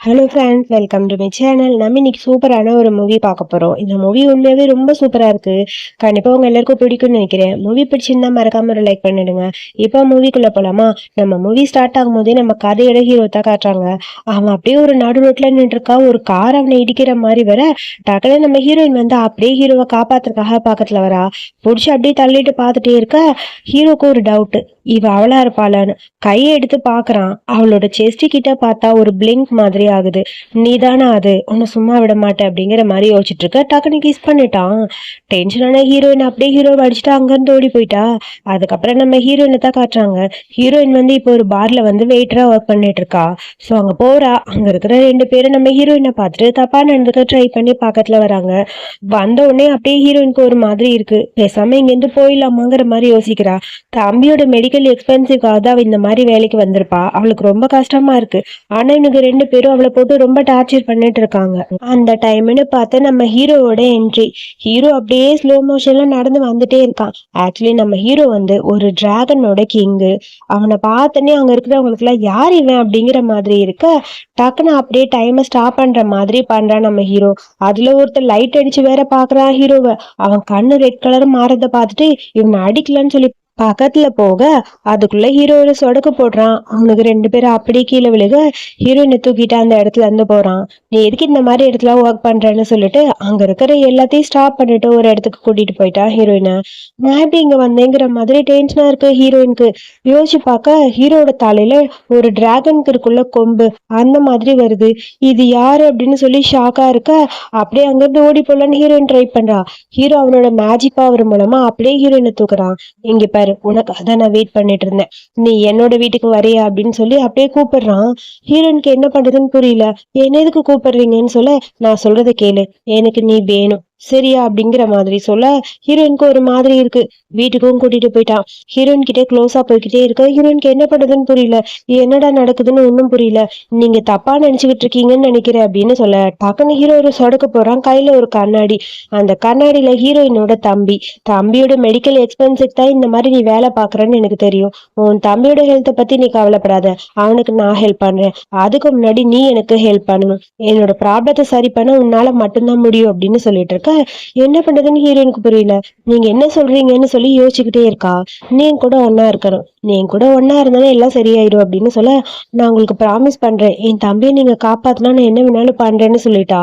Hello friends, welcome to my channel. நம்ம இன்னைக்கு சூப்பரான ஒரு மூவி பார்க்க போகிறோம். இந்த மூவி உண்மையாகவே ரொம்ப சூப்பராக இருக்குது. கண்டிப்பாக உங்கள் எல்லாருக்கும் பிடிக்கும்னு நினைக்கிறேன். மூவி பிடிச்சிருந்தா மறக்காம ஒரு லைக் பண்ணிடுங்க. இப்போ மூவிக்குள்ளே போகலாமா? நம்ம மூவி ஸ்டார்ட் ஆகும் போதே நம்ம கதையோட ஹீரோ தான் காட்டுறாங்க. அவன் அப்படியே ஒரு நடு ரோட்டில் நின்றுருக்கா. ஒரு கார் அவனை இடிக்கிற மாதிரி வர டக்குனு நம்ம ஹீரோயின் வந்து அப்படியே ஹீரோவை காப்பாத்துறதுக்காக பக்கத்தில் வரா. பிடிச்சி அப்படியே தள்ளிட்டு பார்த்துட்டே இருக்க ஹீரோக்கு ஒரு டவுட்டு, இவ அவளா இருப்பாளான்னு. கையை எடுத்து பாக்குறான். அவளோட செஸ்ட் கிட்ட பார்த்தா ஒரு பிளிங்க் மாதிரி ஆகுது. நீதானா அது, உன்னை சும்மா விட மாட்டேன் அப்படிங்கிற மாதிரி யோசிச்சுட்டு இருக்க. டக்குனு கிஸ் பண்ணிட்டான். டென்ஷனான ஹீரோயின் அப்படியே ஹீரோவை அடிச்சுட்டு அங்கிருந்து ஓடி போயிட்டா. அதுக்கப்புறம் நம்ம ஹீரோயினை தான் காட்டுறாங்க. ஹீரோயின் வந்து இப்போ ஒரு பார்ல வந்து வெயிட்டரா ஒர்க் பண்ணிட்டு இருக்கா. ஸோ அங்க போறா. அங்க இருக்கிற 2 பேரும் நம்ம ஹீரோயினை பார்த்துட்டு தப்பா நடந்துக்க ட்ரை பண்ணி பக்கத்துல வராங்க. வந்த உடனே அப்படியே ஹீரோயினுக்கு ஒரு மாதிரி இருக்கு. பேசாம இங்க இருந்து போயிடலாமாங்கிற மாதிரி யோசிக்கிறா. தம்பியோட மெடிக்கல் எக்ஸ்பென்சிவ்காக தான் அவ இந்த மாதிரி வேலைக்கு வந்திருப்பா. அவளுக்கு ரொம்ப கஷ்டமா இருக்கு. ஆனா இவனுக்கு 2 பேரும் அவளை போட்டு ரொம்ப டார்ச்சர் பண்ணிட்டு இருக்காங்க. அந்த டைம்னு பார்த்து நம்ம ஹீரோவோட என்ட்ரி. ஹீரோ அப்படியே ஸ்லோ மோஷன்ல நடந்து வந்துட்டே இருக்கான். ஆக்சுவலி நம்ம ஹீரோ வந்து ஒரு டிராகனோட கிங்கு. அவனை பார்த்தனே அங்க இருக்கிறவங்களுக்கு எல்லாம் யார் இவன் அப்படிங்கிற மாதிரி இருக்க. டக்குன்னு அப்படியே டைமை ஸ்டாப் பண்ற மாதிரி பண்றான் நம்ம ஹீரோ. அதுல ஒருத்தர் லைட் அடிச்சு வேற பாக்குறான் ஹீரோவை. அவன் கண்ணு ரெட் கலர் மாறத பார்த்துட்டு இவனை அடிக்கலன்னு சொல்லி பக்கத்துல போக அதுக்குள்ள ஹீரோயின சொடக்கு போடுறான். அவனுக்கு 2 பேரும் அப்படியே கீழே விழுக ஹீரோயினை தூக்கிட்டு அந்த இடத்துல இருந்து போறான். நீ எதுக்கு இந்த மாதிரி இடத்துல ஒர்க் பண்றேன்னு சொல்லிட்டு அங்க இருக்கிற எல்லாத்தையும் ஸ்டாப் பண்ணிட்டு ஒரு இடத்துக்கு கூட்டிட்டு போயிட்டான் ஹீரோயினை. நான் எப்படி இங்க வந்தேங்கிற மாதிரி டென்ஷனா இருக்கு ஹீரோயினுக்கு. யோசிச்சு பார்க்க ஹீரோட தலையில ஒரு டிராகனுக்கு இருக்குள்ள கொம்பு அந்த மாதிரி வருது. இது யாரு அப்படின்னு சொல்லி ஷாக்கா இருக்க அப்படியே அங்கிருந்து ஓடி போலான்னு ஹீரோயின் ட்ரை பண்றா. ஹீரோ அவனோட மேஜிக் பவர் மூலமா அப்படியே ஹீரோயினை தூக்குறான். இங்க பாரு, உனக்காக தான் நான் வெயிட் பண்ணிட்டு இருந்தேன், நீ என்னோட வீட்டுக்கு வரையா அப்படின்னு சொல்லி அப்படியே கூப்பிடுறான். ஹீரோயினுக்கு என்ன பண்றதுன்னு புரியல. என்ன எதுக்கு கூப்பிடுறீங்கன்னு சொல்ல, நான் சொல்றதை கேளு, எனக்கு நீ வேணும் சரியா அப்படிங்கிற மாதிரி சொல்ல ஹீரோயினுக்கு ஒரு மாதிரி இருக்கு. வீட்டுக்கும் கூட்டிட்டு போயிட்டான். ஹீரோயின் கிட்டே க்ளோஸா போய்கிட்டே இருக்க ஹீரோயினுக்கு என்ன பண்றதுன்னு புரியல. என்னடா நடக்குதுன்னு ஒன்னும் புரியல. நீங்க தப்பா நினைச்சுக்கிட்டு இருக்கீங்கன்னு நினைக்கிறேன் அப்படின்னு சொல்ல டக்குன்னு ஹீரோ ஒரு சொடக்க போறான். கையில ஒரு கண்ணாடி. அந்த கண்ணாடியில ஹீரோயினோட தம்பியோட மெடிக்கல் எக்ஸ்பென்ஸுக்கு தான் இந்த மாதிரி நீ வேலை பாக்குறன்னு எனக்கு தெரியும். உன் தம்பியோட ஹெல்த்தை பத்தி நீ கவலைப்படாத, அவனுக்கு நான் ஹெல்ப் பண்றேன். அதுக்கு முன்னாடி நீ எனக்கு ஹெல்ப் பண்ணணும். என்னோட ப்ராப்ளத்தை சரி பண்ண உன்னால மட்டும்தான் முடியும் அப்படின்னு சொல்லிட்டு இருக்க. என்ன பண்றதுன்னு ஹீரோயினுக்கு புரியல. நீங்க என்ன சொல்றீங்கன்னு சொல்லி யோசிச்சுக்கிட்டே இருக்கா. நீ என் கூட ஒன்னா இருக்கணும், நீ என் கூட ஒன்னா இருந்தாலும் எல்லாம் சரியாயிரும் அப்படின்னு சொல்ல, நான் உங்களுக்கு ப்ராமிஸ் பண்றேன், என் தம்பியை நீங்க காப்பாத்தினா நான் என்ன வேணாலும் பண்றேன்னு சொல்லிட்டா.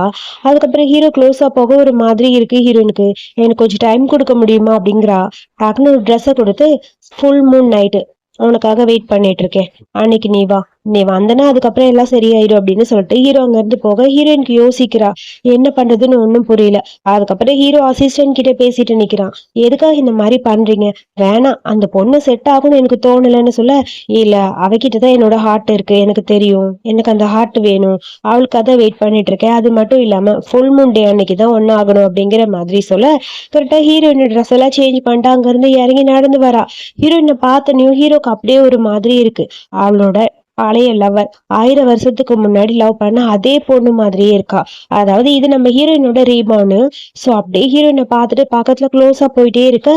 அதுக்கப்புறம் ஹீரோ க்ளோஸா போக ஒரு மாதிரி இருக்கு ஹீரோயினுக்கு. எனக்கு கொஞ்சம் டைம் கொடுக்க முடியுமா அப்படிங்கிறா. டக்குனு ஒரு ட்ரெஸ்ஸை கொடுத்து, ஃபுல் மூன் நைட்டு உனக்காக வெயிட் பண்ணிட்டு இருக்கேன், அன்னைக்கு நீ வா, நீ வந்தனா அதுக்கப்புறம் எல்லாம் சரியாயிரும் அப்படின்னு சொல்லிட்டு ஹீரோ அங்க இருந்து போக ஹீரோயினுக்கு யோசிக்கிறா. என்ன பண்றதுன்னு ஒன்னும் புரியல. அதுக்கப்புறம் ஹீரோ அசிஸ்டன்ட் கிட்ட பேசிட்டு நிக்கிறான். எதுக்காக இந்த மாதிரி பண்றீங்க, வேணாம், அந்த பொண்ணு செட் ஆகும்னு எனக்கு தோணலன்னு சொல்ல, இல்ல அவகிட்டதான் என்னோட ஹார்ட் இருக்கு, எனக்கு தெரியும், எனக்கு அந்த ஹார்ட் வேணும், அவளுக்காக தான் வெயிட் பண்ணிட்டு இருக்கேன். அது மட்டும் இல்லாம ஃபுல் மூன் டே அன்னைக்குதான் ஒன்னு ஆகணும் அப்படிங்கிற மாதிரி சொல்ல கரெக்டா ஹீரோயின் ட்ரெஸ் எல்லாம் சேஞ்ச் பண்ணிட்டு அங்க இருந்து இறங்கி நடந்து வரா. ஹீரோயினை பார்த்தனையும் ஹீரோக்கு அப்படியே ஒரு மாதிரி இருக்கு. அவளோட பழைய லவர் 1000 வருஷத்துக்கு முன்னாடி லவ் பண்ண அதே பொண்ணு மாதிரியே இருக்கா. அதாவது இது நம்ம ஹீரோயினோட ரீபானு. சோ அப்படியே ஹீரோயினை பார்த்துட்டு பக்கத்துல க்ளோஸா போயிட்டே இருக்க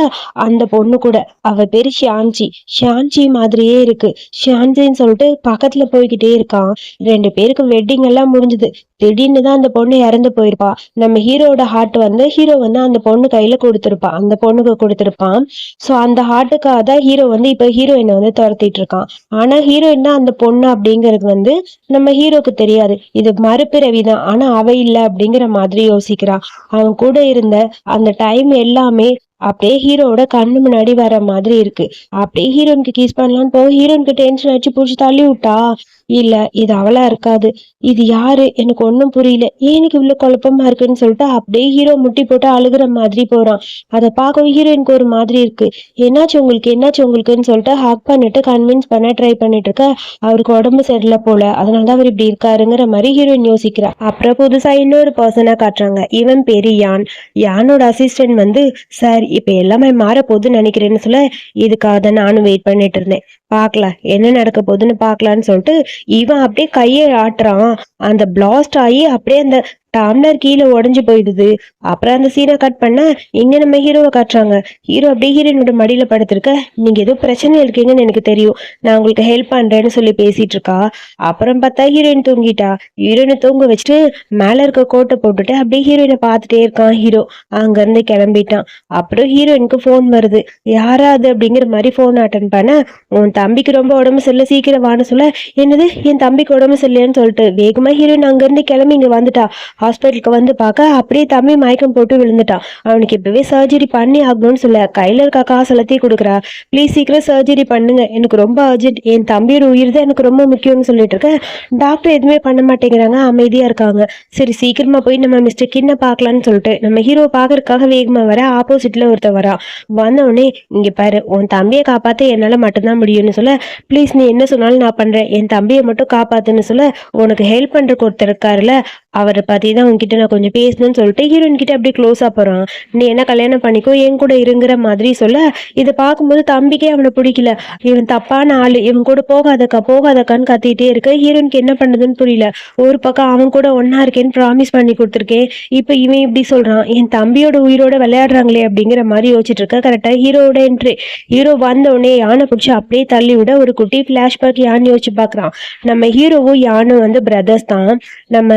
அந்த பொண்ணு கூட, அவ பேரு ஷான்சி மாதிரியே இருக்கு. ஷான்சின்னு சொல்லிட்டு பக்கத்துல போய்கிட்டே இருக்கான். 2 பேருக்கு வெட்டிங் எல்லாம் முடிஞ்சது. திடீர்னு தான் அந்த பொண்ணு இறந்து போயிருப்பா. நம்ம ஹீரோட ஹார்ட் வந்து ஹீரோ வந்து அந்த பொண்ணு கையில கொடுத்துருப்பான், அந்த பொண்ணுக்கு கொடுத்துருப்பான். சோ அந்த ஹார்ட்டுக்காக தான் ஹீரோ வந்து இப்ப ஹீரோயினை வந்து துரத்திட்டு இருக்கான். ஆனா ஹீரோயின் தான் அந்த பொண்ணு அப்படிங்கிறது வந்து நம்ம ஹீரோக்கு தெரியாது. இது மறுபிறவிதான், ஆனா அவ இல்ல அப்படிங்கிற மாதிரி யோசிக்கிறான். அவன் கூட இருந்த அந்த டைம் எல்லாமே அப்படியே ஹீரோட கண்ணு முன்னாடி வர மாதிரி இருக்கு. அப்படியே ஹீரோயினுக்கு கிஸ் பண்ணலான்னு போக ஹீரோயினுக்கு டென்ஷன் ஆச்சு, புடிச்சு தள்ளி விட்டா. இல்ல இது அவளா இருக்காது, இது யாரு, எனக்கு ஒன்னும் புரியல, ஏனுக்கு இவ்வளவு குழப்பமா இருக்குன்னு சொல்லிட்டு அப்படியே ஹீரோ முட்டி போட்டு அழுகுற மாதிரி போறான். அதை பார்க்கவும் ஹீரோயினுக்கு ஒரு மாதிரி இருக்கு. என்னாச்சு உங்களுக்குன்னு சொல்லிட்டு ஹக் பண்ணிட்டு கன்வின்ஸ் பண்ண ட்ரை பண்ணிட்டு இருக்க. அவருக்கு உடம்பு சரியில்லை போல, அதனாலதான் அவர் இப்படி இருக்காருங்கிற மாதிரி ஹீரோயின் யோசிக்கிறா. அப்புறம் புதுசா இன்னொரு பர்சனா காட்டுறாங்க. இவன் பேரு யானோட அசிஸ்டன்ட் வந்து, சார் இப்ப எல்லாமே மாற போகுதுன்னு நினைக்கிறேன்னு சொல்ல, இதுக்காக தான் நானும் வெயிட் பண்ணிட்டு இருந்தேன், பாக்கலாம் என்ன நடக்க போகுதுன்னு பாக்கலான்னு சொல்லிட்டு இவன் அப்படியே கையை ஆட்டுறான். அந்த பிளாஸ்ட் ஆகி அப்படியே அந்த டம்ளர் கீழே உடைஞ்சு போயிடுது. அப்புறம் அந்த சீனை கட் பண்ண இங்க நம்ம ஹீரோவை காட்டுறாங்க. ஹீரோ அப்படியே ஹீரோயினோட மடியில படுத்திருக்க. நீங்க ஏதோ பிரச்சனை இருக்கீங்கன்னு எனக்கு தெரியும், நான் உங்களுக்கு ஹெல்ப் பண்றேன்னு சொல்லி பேசிட்டு இருக்கா. அப்புறம் பார்த்தா ஹீரோயின் தூங்கிட்டா. ஹீரோயினை தூங்க வச்சுட்டு மேல இருக்க கோட்டை போட்டுட்டு அப்படியே ஹீரோயினை பார்த்துட்டே இருக்கான் ஹீரோ. அங்க இருந்து கிளம்பிட்டான். அப்புறம் ஹீரோயினுக்கு போன் வருது. யாராவது அப்படிங்கிற மாதிரி போன் அட்டன் பண்ண, உன் தம்பிக்கு ரொம்ப உடம்பு சரியில்லை, சீக்கிரம் வான்னு சொல்ல, என்னது என் தம்பிக்கு உடம்பு சரியில்லைன்னு சொல்லிட்டு வேகமா ஹீரோயின் அங்க இருந்து கிளம்பி இங்க வந்துட்டா. ஹாஸ்பிட்டலுக்கு வந்து பார்க்க அப்படியே தம்பி மயக்கம் போட்டு விழுந்துட்டான். அவனுக்கு இப்பவே சர்ஜரி பண்ணி ஆகணும்னு சொல்ல கையில இருக்க காசு எல்லாத்தையும் கொடுக்குறா. ப்ளீஸ் சீக்கிரம் சர்ஜரி பண்ணுங்க, எனக்கு ரொம்ப அர்ஜென்ட், என் தம்பியோட உயிர் தான் எனக்கு ரொம்ப முக்கியம்னு சொல்லிட்டு இருக்க. டாக்டர் எதுவுமே பண்ண மாட்டேங்கிறாங்க, அமைதியா இருக்காங்க. சரி சீக்கிரமா போய் நம்ம மிஸ்டர் கின்ன பார்க்கலான்னு சொல்லிட்டு நம்ம ஹீரோ பாக்குறதுக்காக வேகமா வர ஆப்போசிட்ல ஒருத்தர் வரா. வந்தவொடனே இங்க பாரு, உன் தம்பியை காப்பாத்த என்னால மட்டும்தான் முடியும்னு சொல்ல, ப்ளீஸ் நீ என்ன சொன்னாலும் நான் பண்றேன், என் தம்பியை மட்டும் காப்பாத்துன்னு சொல்ல, உனக்கு ஹெல்ப் பண்றதுக்கு ஒருத்தர் இருக்காருல்ல, அவரை பத்தி தான் உன்கிட்ட நான் கொஞ்சம் பேசணும்னு சொல்லிட்டு ஹீரோயின் கிட்ட அப்படியே க்ளோஸா போறான். நீ என்ன கல்யாணம் பண்ணிக்கோ, என் கூட இருங்கிற மாதிரி சொல்ல, இதை பார்க்கும்போது தம்பிக்கே அவனை பிடிக்கல. இவன் தப்பான ஆளு, இவன் கூட போகாதக்கா போகாதக்கான்னு கத்திட்டே இருக்க. ஹீரோயினுக்கு என்ன பண்ணுதுன்னு புரியல. ஒரு பக்கம் அவன் கூட ஒன்னா இருக்கேன்னு ப்ராமிஸ் பண்ணி கொடுத்துருக்கேன், இப்ப இவன் இப்படி சொல்றான், என் தம்பியோட உயிரோட விளையாடுறாங்களே அப்படிங்கிற மாதிரி யோசிச்சுட்டு இருக்க. கரெக்டா ஹீரோட என்ட்ரி. ஹீரோ வந்த உடனே யானை பிடிச்சி அப்படியே தள்ளி விட ஒரு குட்டி பிளாஷ்பேக் யானை யோசிச்சு பாக்குறான். நம்ம ஹீரோவும் யானும் வந்து பிரதர்ஸ் தான். நம்ம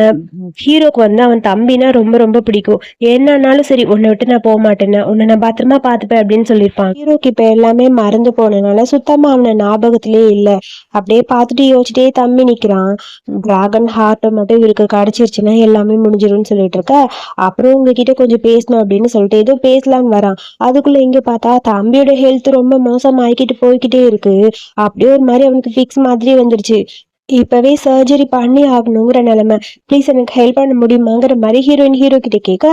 ஹீரோக்கு வந்து அவன் தம்பினா ரொம்ப ரொம்ப பிடிக்கும். என்னன்னாலும் சரி, உன்னை விட்டு நான் போக மாட்டேன்னு, உன்னை நான் பத்திரமா பாத்துப்பேன் அப்படின்னு சொல்லியிருப்பான். ஹீரோக்கு இப்ப எல்லாமே மறந்து போனதுனால சுத்தமா அவனை ஞாபகத்திலே இல்ல. அப்படியே பார்த்துட்டு யோசிச்சுட்டே தம்பி நிக்கிறான். டிராகன் ஹார்ட் மட்டும் இவருக்கு கிடைச்சிருச்சுன்னா எல்லாமே முடிஞ்சிரும்னு சொல்லிட்டு இருக்க. அப்புறம் உங்ககிட்ட கொஞ்சம் பேசணும் அப்படின்னு சொல்லிட்டு ஏதோ பேசலான்னு வரான். அதுக்குள்ள இங்க பார்த்தா தம்பியோட ஹெல்த் ரொம்ப மோசமாயிக்கிட்டு போய்கிட்டே இருக்கு. அப்படியே ஒரு மாதிரி அவனுக்கு ஃபிக்ஸ் மாதிரி வந்துருச்சு. இப்பவே சர்ஜரி பண்ணி ஆகணுங்கிற நிலைமை, ப்ளீஸ் எனக்கு ஹெல்ப் பண்ண முடியுமாங்கிற மாதிரி ஹீரோயின் ஹீரோ கிட்ட கேட்க,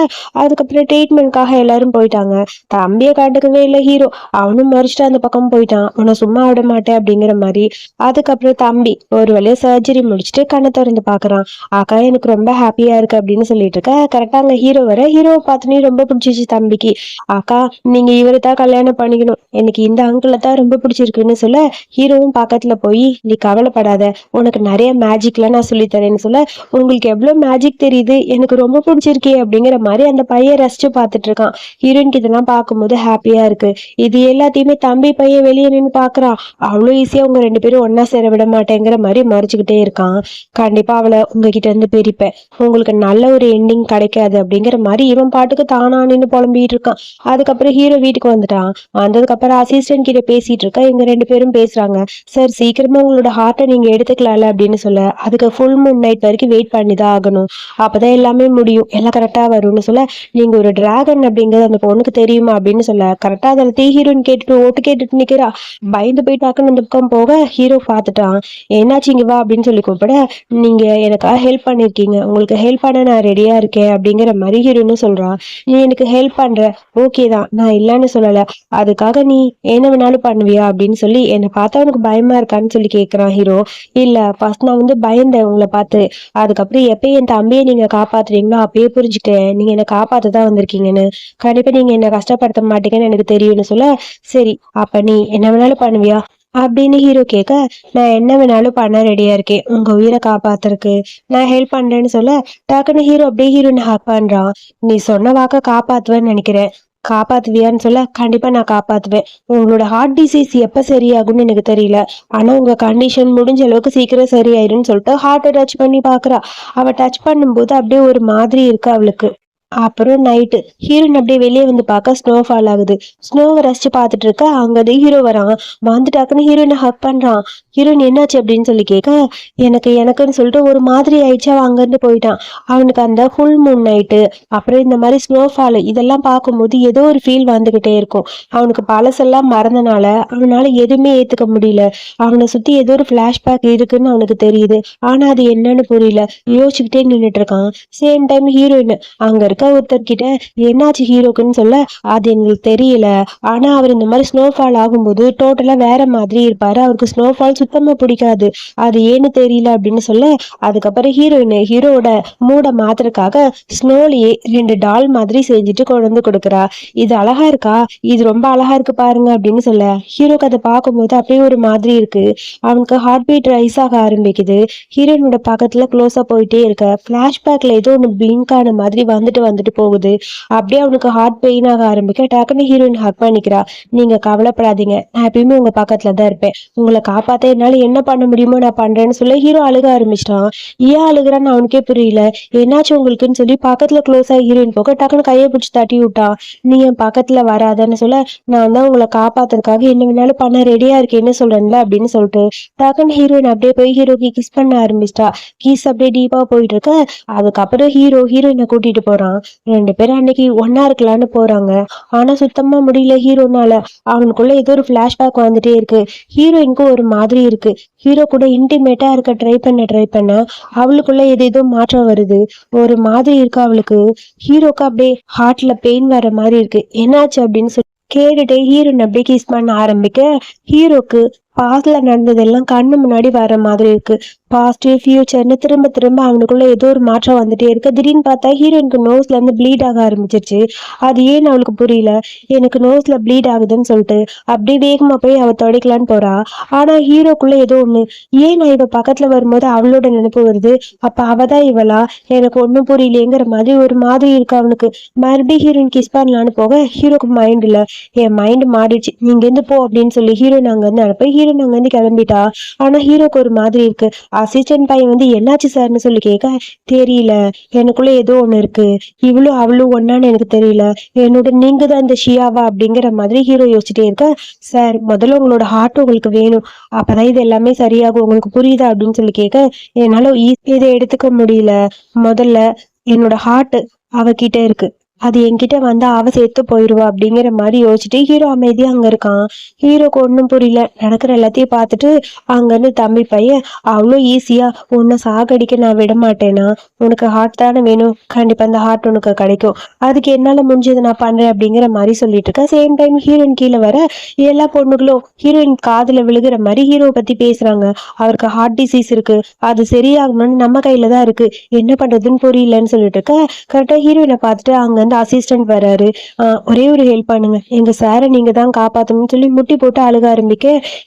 அதுக்கப்புறம் ட்ரீட்மெண்ட்காக எல்லாரும் போயிட்டாங்க. தம்பியை காட்டுக்கவே இல்லை ஹீரோ. அவனும் மறிச்சுட்டு அந்த பக்கம் போயிட்டான், உன்னை சும்மா விட மாட்டேன் அப்படிங்கிற மாதிரி. அதுக்கப்புறம் தம்பி ஒரு வழியா சர்ஜரி முடிச்சுட்டு கண்ணை திறந்து பாக்குறான். அக்கா எனக்கு ரொம்ப ஹாப்பியா இருக்கு அப்படின்னு சொல்லிட்டு இருக்க. கரெக்டா அங்க ஹீரோ வர. ஹீரோவை பார்த்துனே ரொம்ப பிடிச்சிச்சு தம்பிக்கு. அக்கா நீங்க இவரை தான் கல்யாணம் பண்ணிக்கணும், எனக்கு இந்த அங்கிளை தான் ரொம்ப பிடிச்சிருக்குன்னு சொல்ல, ஹீரோவும் பக்கத்துல போய் நீ கவலைப்படாத, உனக்கு நிறைய மேஜிக்லாம் நான் சொல்லித்தரேன்னு சொல்ல, உங்களுக்கு எவ்வளவு மேஜிக் தெரியுது, எனக்கு ரொம்ப பிடிச்சிருக்கே அப்படிங்கிற மாதிரி அந்த பையன் ரசிச்சு பார்த்துட்டு இருக்கான். ஹீரோயினுக்கு இதெல்லாம் பார்க்கும்போது ஹாப்பியா இருக்கு. இது எல்லாத்தையுமே தம்பி பையன் வெளியே நின்று பாக்குறான். அவ்வளோ ஈஸியா உங்க ரெண்டு பேரும் ஒன்னா சேர விட மாட்டேங்கிற மாதிரி மறைச்சுக்கிட்டே இருக்கான். கண்டிப்பா அவளை உங்ககிட்ட இருந்து பிரிப்பேன், உங்களுக்கு நல்ல ஒரு எண்டிங் கிடைக்காது அப்படிங்கிற மாதிரி இவன் பாட்டுக்கு தானா நின்று புலம்பிட்டு இருக்கான். அதுக்கப்புறம் ஹீரோ வீட்டுக்கு வந்துட்டான். வந்ததுக்கு அப்புறம் அசிஸ்டன்ட் கிட்ட பேசிட்டு இருக்க. இவங்க ரெண்டு பேரும் பேசுறாங்க. சார் சீக்கிரமா உங்களோட ஹார்ட்டை நீங்க எடுத்துக்கலாம் அப்படின்னு சொல்ல, அதுக்கு ஃபுல் மூன் நைட் வரைக்கும் வெயிட் பண்ணிதான் ஆகணும், அப்பதான் எல்லாமே முடியும், எல்லாம் கரெக்டா வரும்னு சொல்ல, நீங்க ஒரு டிராகன் அப்படிங்கிறது அந்த பொண்ணுக்கு தெரியுமா அப்படின்னு சொல்ல, கரெக்டா அதில் தீ ஹீரோயின் கேட்டுட்டு ஓட்டு கேட்டுட்டு நிக்கிறா. பயந்து போய் டாக்குன்னு அந்த பக்கம் போக ஹீரோ பார்த்துட்டான். என்னாச்சு இங்க வா அப்படின்னு சொல்லி கூப்பிட, நீங்க எனக்காக ஹெல்ப் பண்ணிருக்கீங்க, உங்களுக்கு ஹெல்ப் பண்ண நான் ரெடியா இருக்கேன் அப்படிங்கிற மாதிரி ஹீரோன்னு சொல்றான். நீ எனக்கு ஹெல்ப் பண்ற, ஓகே தான், நான் இல்லைன்னு சொல்லல, அதுக்காக நீ என்ன வேணாலும் பண்ணுவியா அப்படின்னு சொல்லி என்னை பார்த்தா உனக்கு பயமா இருக்கான்னு சொல்லி கேட்கிறான் ஹீரோ. இல்ல ஃபர்ஸ்ட் நான் வந்து பயந்தேன் உங்களை பார்த்து, அதுக்கப்புறம் எப்ப என் தம்பியை நீங்க காப்பாத்துறீங்களோ அப்பயே புரிஞ்சுட்டேன் நீங்க என்ன காப்பாத்ததான் வந்திருக்கீங்கன்னு, கண்டிப்பா நீங்க என்ன கஷ்டப்படுத்த மாட்டீங்கன்னு எனக்கு தெரியும்னு சொல்ல, சரி அப்ப நீ என்ன வேணாலும் பண்ணுவியா அப்படின்னு ஹீரோ கேட்க, நான் என்ன வேணாலும் பண்ண ரெடியா இருக்கேன், உங்க உயிரை காப்பாத்துறதுக்கு நான் ஹெல்ப் பண்றேன்னு சொல்ல, டக்குன்னு ஹீரோ அப்படியே ஹீரோன்னு ஹக் பண்றான். நீ சொன்ன வாக்க காப்பாத்துவேன்னு நினைக்கிறேன், காப்பாத்துவியான்னு சொல்ல, கண்டிப்பா நான் காப்பாத்துவேன், உங்களோட ஹார்ட் டிசீஸ் எப்ப சரியாகும்னு எனக்கு தெரியல, ஆனா உங்க கண்டிஷன் முடிஞ்ச அளவுக்கு சீக்கிரம் சரியாயிருன்னு சொல்லிட்டு ஹார்ட்டை டச் பண்ணி பாக்குறா. அவ டச் பண்ணும்போது அப்படியே ஒரு மாதிரி இருக்கு அவளுக்கு. அப்புறம் நைட்டு ஹீரோயின் அப்படியே வெளியே வந்து பார்க்க ஸ்னோ ஃபால் ஆகுது. ஸ்னோவை ரசிச்சு பார்த்துட்டு இருக்க. அங்க ஹீரோ வரான். வந்துட்டாக்குன்னு ஹீரோயினை ஹக் பண்றான். ஹீரோயின் என்னாச்சு அப்படின்னு சொல்லி கேட்க, எனக்குன்னு சொல்லிட்டு ஒரு மாதிரி ஆயிடுச்சு. அவன் அங்கிருந்து போயிட்டான். அவனுக்கு அந்த ஃபுல் மூன் நைட்டு அப்புறம் இந்த மாதிரி ஸ்னோ ஃபால் இதெல்லாம் பார்க்கும்போது ஏதோ ஒரு ஃபீல் வந்துகிட்டே இருக்கும். அவனுக்கு பழசெல்லாம் மறந்தனால அவனால எதுவுமே ஏத்துக்க முடியல. அவனை சுத்தி ஏதோ ஒரு பிளாஷ்பேக் இருக்குன்னு அவனுக்கு தெரியுது, ஆனா அது என்னன்னு புரியல. யோசிச்சுக்கிட்டே நின்றுட்டு இருக்கான். சேம் டைம் ஹீரோயின் அங்க இருக்க இருக்க ஒருத்தர் கிட்ட என்னாச்சு ஹீரோக்குன்னு சொல்ல அது எங்களுக்கு தெரியல, ஆனா அவர் இந்த மாதிரி ஸ்னோஃபால் ஆகும்போது டோட்டலா வேற மாதிரி இருப்பாரு, அவருக்கு ஸ்னோஃபால் சுத்தமா பிடிக்காது, அது ஏன்னு தெரியல அப்படின்னு சொல்ல அதுக்கப்புறம் ஹீரோட மூட மாத்துறதுக்காக ஸ்னோலயே 2 டால் மாதிரி செஞ்சுட்டு கொண்டு வந்து கொடுக்குறா. இது அழகா இருக்கா, இது ரொம்ப அழகா இருக்கு பாருங்க அப்படின்னு சொல்ல ஹீரோக்கு அதை பார்க்கும்போது அப்படியே ஒரு மாதிரி இருக்கு. அவனுக்கு ஹார்ட் பீட் ரைஸ் ஆக ஆரம்பிக்குது. ஹீரோயினோட பக்கத்துல க்ளோஸா போயிட்டே இருக்க பிளாஷ்பேக்ல ஏதோ ஒன்று பிளிங்க் ஆன மாதிரி வந்துட்டு வந்துட்டு போகுது. அப்படியே அவனுக்கு ஹார்ட் பெயின் ஆக ஆரம்பிக்க டக்குன்னு ஹீரோயின் ஹக் பண்ணிக்கிறா. நீங்க கவலைப்படாதீங்க, நான் எப்பயுமே உங்க பக்கத்துல தான் இருப்பேன், உங்களை காப்பாத்த என்னால என்ன பண்ண முடியுமோ நான் பண்றேன்னு சொல்ல ஹீரோ அழுக ஆரம்பிச்சிட்டான். ஏன் அழுகுறான்னு அவனுக்கே புரியல. என்னாச்சு உங்களுக்குன்னு சொல்லி பக்கத்துல க்ளோஸா ஹீரோயின் போக டக்குன்னு கையை பிடிச்சி தட்டி விட்டான். நீ என் பக்கத்துல வராதன்னு சொல்ல நான் தான் உங்களை காப்பாத்துறதுக்காக என்ன வேணாலும் பண்ண ரெடியா இருக்கேன்னு சொல்றேன்ல அப்படின்னு சொல்லிட்டு டக்குன்னு ஹீரோயின் அப்படியே போய் ஹீரோக்கு கிஸ் பண்ண ஆரம்பிச்சிட்டா. கிஸ் அப்படியே டீப்பா போயிட்டு இருக்க அதுக்கப்புறம் ஹீரோயினை கூட்டிட்டு போறான். 2 பேரும் அன்னைக்கு ஒன்னா இருக்கலான்னு போறாங்க. ஆனா சுத்தமா முடியல ஹீரோனால. அவனுக்குள்ள ஏதோ ஒரு பிளாஷ்பேக் வந்துட்டே இருக்கு. ஹீரோயினுக்கு ஒரு மாதிரி இருக்கு. ஹீரோ கூட இன்டிமேட்டா இருக்க ட்ரை பண்ண அவளுக்குள்ள ஏதேதோ மாற்றம் வருது. ஒரு மாதிரி இருக்கு அவளுக்கு. ஹீரோக்கு அப்படியே ஹார்ட்ல பெயின் வர மாதிரி இருக்கு. என்னாச்சு அப்படின்னு சொல்லி கேட்டுட்டு ஹீரோயின் அப்படியே கிஸ் பண்ண ஆரம்பிக்க ஹீரோக்கு பாஸ்ட்ல நடந்ததெல்லாம் கண்ணு முன்னாடி வர மாதிரி இருக்கு. பாஸ்ட் ஃபியூச்சர்னு திரும்ப திரும்ப அவனுக்குள்ள ஏதோ ஒரு மாற்றம் வந்துட்டே இருக்கு. திடீர்னு பார்த்தா ஹீரோயினுக்கு நோஸ்ல இருந்து ப்ளீட் ஆக ஆரம்பிச்சிருச்சு. அது ஏன்னு அவளுக்கு புரியல. எனக்கு நோஸ்ல ப்ளீட் ஆகுதுன்னு சொல்லிட்டு அப்படியே வேகமா போய் அவ தொடக்கலான்னு போறா. ஆனா ஹீரோக்குள்ள ஏதோ ஒண்ணு, ஏன் நான் இவ பக்கத்துல வரும்போது அவளோட நினைப்பு வருது, அப்ப அவதான் இவளா, எனக்கு ஒண்ணும் புரியலேங்கிற மாதிரி ஒரு மாதிரி இருக்கு அவனுக்கு. மறுபடியும் ஹீரோயின் கிஸ் பண்ணலான்னு போக ஹீரோக்கு மைண்ட் இல்ல. என் மைண்ட் மாறிடுச்சு, நீங்க இருந்து போ அப்படின்னு சொல்லி ஹீரோயின் அங்க இருந்து அனுப்ப ஹீரோயின் அங்க இருந்து கிளம்பிட்டா. ஆனா ஹீரோக்கு ஒரு மாதிரி இருக்கு. அசிஸ்டன்ட் பையன் வந்து என்னாச்சு சார்னு சொல்லி கேட்க தெரியல, எனக்குள்ள ஏதோ ஒண்ணு இருக்கு, இவளும் அவளும் ஒன்னான்னு எனக்கு தெரியல, என்னோட நீங்க தான் இந்த ஷியாவா அப்படிங்கிற மாதிரி ஹீரோ யோசிச்சுட்டே இருக்க. சார் முதல்ல உங்களோட ஹார்ட் உங்களுக்கு வேணும், அப்பதான் இது எல்லாமே சரியாகும், உங்களுக்கு புரியுதா அப்படின்னு சொல்லி கேட்க என்னால இதை எடுத்துக்க முடியல, முதல்ல என்னோட ஹார்ட் அவகிட்ட இருக்கு, அது என்கிட்ட வந்து அவ சேர்த்து போயிடுவா அப்படிங்கிற மாதிரி யோசிச்சுட்டு ஹீரோ அமைதியா அங்க இருக்கான். ஹீரோக்கு ஒன்றும் புரியல. நடக்கிற எல்லாத்தையும் பார்த்துட்டு அங்கேருந்து தம்பி பையன் அவ்வளோ ஈஸியா உன்னை சாகடிக்க நான் விட மாட்டேனா, உனக்கு ஹார்ட் தானே வேணும், கண்டிப்பா அந்த ஹார்ட் உனக்கு கிடைக்கும், அதுக்கு என்னால முடிஞ்சது நான் பண்றேன் அப்படிங்கிற மாதிரி சொல்லிட்டு இருக்க. சேம் டைம் ஹீரோயின் கீழே வர எல்லா பொண்ணுகளும் ஹீரோயின் காதுல விழுகிற மாதிரி ஹீரோ பத்தி பேசுறாங்க. அவருக்கு ஹார்ட் டிசீஸ் இருக்கு, அது சரியாகணும்னு நம்ம கையில தான் இருக்கு, என்ன பண்றதுன்னு புரியலன்னு சொல்லிட்டு இருக்க. கரெக்டா ஹீரோயினை பார்த்துட்டு அங்க அசிஸ்டன்ட் வராரு. ஒரே ஒரு ஹெல்ப் பண்ணுங்க, எங்க சாரை நீங்க தான் காப்பாத்தணும்னு சொல்லி முட்டி போட்டு அழுக ஆரம்பிக்க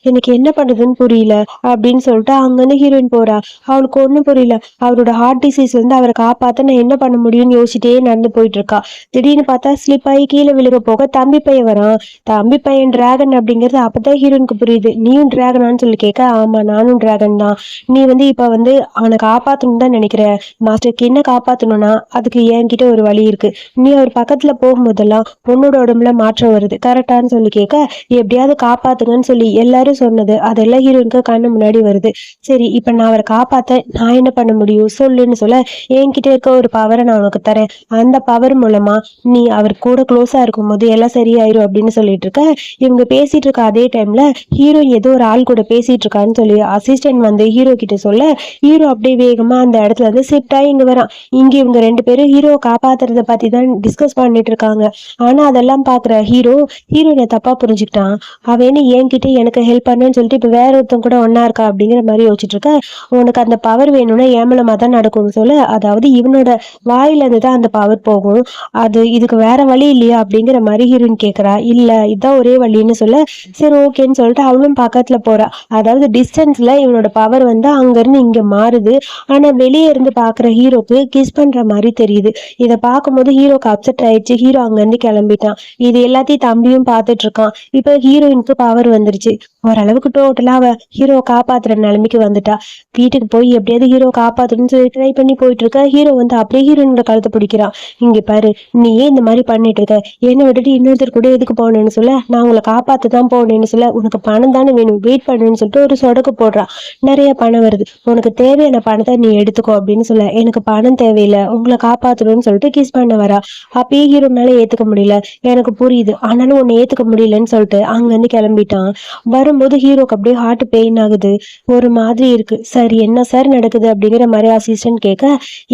எனக்கு என்ன பண்றதுன்னு புரியல அப்படின்னு சொல்லிட்டு அங்கிருந்து ஹீரோயின் போறா. அவளுக்கு ஒண்ணும் புரியல. அவரோட ஹார்ட் டிசீஸ்ல இருந்து அவரை காப்பாத்த நான் என்ன பண்ண முடியும்னு யோசிச்சிட்டே நடந்து போயிட்டு இருக்கா. திடீர்னு பார்த்தா ஸ்லிப் ஆகி கீழே விழுக போக தம்பி பையன் வரான். தம்பி பையன் டிராகன் அப்படிங்கிறது அப்பதான் ஹீரோயினுக்கு புரியுது. நீயும் டிராகனான்னு சொல்லி கேட்க ஆமா நானும் டிராகன் தான், நீ வந்து இப்ப வந்து அவனை காப்பாத்தணும் தான் நினைக்கிற, மாஸ்டருக்கு என்ன காப்பாத்தணும்னா அதுக்கு என்கிட்ட ஒரு வழி இருக்கு, நீ அவர் பக்கத்துல போகும்போதெல்லாம் பொண்ணோட உடம்புல மாற்றம் வருது கரெக்டான்னு சொல்லி கேட்க எப்படியாவது காப்பாத்துங்கன்னு சொல்லி எல்லாரும் சொன்னது அதெல்லாம் ஹீரோயினுக்கு கண்ணு முன்னாடி வருது. சரி இப்ப நான் அவரை காப்பாத்த நான் என்ன பண்ண முடியும் சொல்லுன்னு சொல்ல என்கிட்ட இருக்க ஒரு பவரை நான் உனக்கு தரேன், அந்த பவர் மூலமா நீ அவர் கூட க்ளோஸா இருக்கும் போது எல்லாம் சரியாயிரும் அப்படின்னு சொல்லிட்டு இருக்க. இவங்க பேசிட்டு இருக்க அதே டைம்ல ஹீரோ ஏதோ ஒரு ஆள் கூட பேசிட்டு இருக்கான்னு சொல்லி அசிஸ்டன்ட் வந்து ஹீரோ கிட்ட சொல்ல ஹீரோ அப்படியே வேகமா அந்த இடத்துல இருந்து ஷிஃப்ட் ஆகி இங்க வரான். இங்க இவங்க 2 பேரும் ஹீரோ காப்பாத்துறத பத்தி தான் டிஸ்கஸ் பண்ணிட்டு இருக்காங்க. ஆனா அதெல்லாம் பாக்குற ஹீரோயினை தப்பா புரிஞ்சுக்கிட்டான். அவன் என்ன என்கிட்ட எனக்கு ஹெல்ப் பண்ணுன்னு சொல்லிட்டு இப்ப வேற ஒருத்தன் கூட ஒன்னா இருக்கா அப்படிங்கிற மாதிரி யோசிச்சுட்டு இருக்க. உனக்கு அந்த பவர் வேணும்னா ஏமலமா தான் நடக்கும்னு சொல்ல, அதாவது இவனோட வாயில இருந்து தான் அந்த பவர் போகும், அது இதுக்கு வேற வழி இல்லையா அப்படிங்கிற மாதிரி ஹீரோயின் கேக்குறா. இல்ல இதுதான் ஒரே வழின்னு சொல்ல சரி ஓகேன்னு சொல்லிட்டு அவளும் பக்கத்துல போறா. அதாவது டிஸ்டன்ஸ்ல இவனோட பவர் வந்து அங்க இருந்து இங்க மாறுது. ஆனா வெளியே இருந்து பாக்குற ஹீரோக்கு கிஸ் பண்ற மாதிரி தெரியுது. இதை பார்க்கும்போது ஹீரோக்கு அப்செட் ஆயிடுச்சு. ஹீரோ அங்க இருந்து கிளம்பிட்டான். இது எல்லாத்தையும் தம்பியும் பார்த்துட்டு இருக்கான். இப்ப ஹீரோயினுக்கு பவர் வந்துருச்சு. ஓரளவுக்கு டோட்டலா அவ ஹீரோ காப்பாத்துற நிலைமைக்கு வந்துட்டா. வீட்டுக்கு போய் எப்படியாவது ஹீரோ காப்பாத்தணும்னு சொல்லி ட்ரை பண்ணி போயிட்டு இருக்க. ஹீரோ வந்து அப்படியே ஹீரோயினோட கழுத்தை பிடிக்கிறான். இங்க பாரு, நீ ஏன் இந்த மாதிரி பண்ணிட்டு இருக்க, என்னை விட்டுட்டு இன்னொருத்தர் கூட எதுக்கு போனேன்னு சொல்ல, நான் உங்களை காப்பாத்து தான் போனேன்னு சொல்ல, உனக்கு பணம் தானே வேணும் வெயிட் பண்ணுன்னு சொல்லிட்டு ஒரு சொடக்கு போடுறான். நிறைய பணம் வருது, உனக்கு தேவையான பணத்தை நீ எடுத்துக்கோ அப்படின்னு சொல்ல, எனக்கு பணம் தேவையில்லை உங்களை காப்பாத்தணும்னு சொல்லிட்டு கிஸ் பண்ண வரா. அப்பயே ஹீரோனால ஏத்துக்க முடியல. எனக்கு புரியுது, ஆனாலும் உன்னை ஏத்துக்க முடியலன்னு சொல்லிட்டு அங்கிருந்து கிளம்பிட்டான். வரும்போது ஹீரோக்கு அப்படியே ஹார்ட் பெயின் ஆகுது. ஒரு மாதிரி இருக்கு. சார் என்ன சார் நடக்குது அப்படிங்கிற மாதிரி அசிஸ்டன்ட் கேட்க,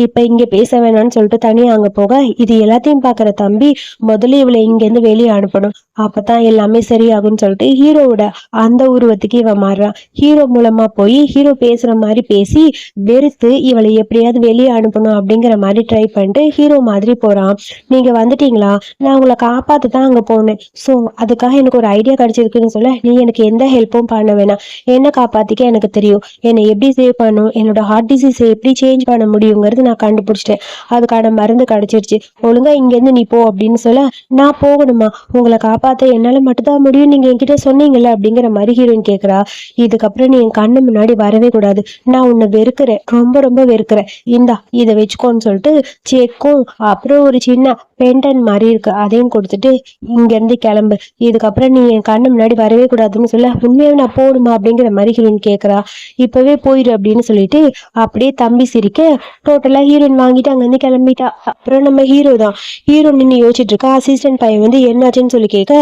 இப்ப இங்க பேச வேணாம்னு சொல்லிட்டு தனியா அங்க போக, இது எல்லாத்தையும் பாக்குற தம்பி முதல்ல இவளை இங்க இருந்து வெளியே அனுப்பணும், அப்பதான் எல்லாமே சரியாகும்னு சொல்லிட்டு ஹீரோவோட அந்த உருவத்துக்கு இவன் மாறுறான். ஹீரோ மூலமா போய் ஹீரோ பேசுற மாதிரி பேசி வெறுத்து இவளை எப்படியாவது வெளியே அனுப்பணும் அப்படிங்கிற மாதிரி ட்ரை பண்ணிட்டு ஹீரோ மாதிரி போறான். நீங்க வந்துட்டீங்களா, நான் உங்களை காப்பாத்து தான் அங்க போனேன். சோ அதுக்காக எனக்கு ஒரு ஐடியா கிடைச்சிருக்குன்னு சொல்ல, நீ எனக்கு எந்த ஹெல்ப்பும் பண்ண வேணாம், என்ன காப்பாத்திக்க எனக்கு தெரியும், என்னை எப்படி சேவ் பண்ணும், என்னோட ஹார்ட் டிசீஸ் எப்படி சேஞ்ச் பண்ண முடியுங்கிறது நான் கண்டுபிடிச்சிட்டேன், அதுக்கான மருந்து கிடைச்சிருச்சு, ஒழுங்கா இங்க இருந்து நீ போ அப்படின்னு சொல்ல, நான் போகணுமா, உங்களை காப்பாத்த என்னால மட்டும்தான் முடியும், நீங்க என்கிட்ட சொன்னீங்கல்ல அப்படிங்கிற மாதிரி ஹீரோயின் கேக்குறா. இதுக்கப்புறம் நீ என் கண்ணு முன்னாடி வரவே கூடாது, நான் உன்னை வெறுக்கிறேன், ரொம்ப ரொம்ப வெறுக்கிறேன், இந்தா இதை வச்சுக்கோன்னு சொல்லிட்டு செக்கும் அப்புறம் ஒரு சின்ன பென்டன் மாதிரி இருக்கு அதையும் கொடுத்துட்டு இங்க இருந்து கிளம்பு, இதுக்கப்புறம் நீ என் கண்ணு முன்னாடி வரவே கூடாதுன்னு சொல்ல, உண்மையாவே நான் போடுமா அப்படிங்கிற மாதிரி ஹீரோயின் கேக்குறா. இப்பவே போயிரு அப்படின்னு சொல்லிட்டு அப்படியே தம்பி சிரிக்க டோட்டலா ஹீரோயின் வாங்கிட்டு அங்க இருந்து கிளம்பிட்டா. அப்புறம் நம்ம ஹீரோ தான். ஹீரோ நின்று யோசிச்சுட்டு இருக்கா. அசிஸ்டன்ட் பையன் வந்து என்னாச்சுன்னு சொல்லி கேட்க,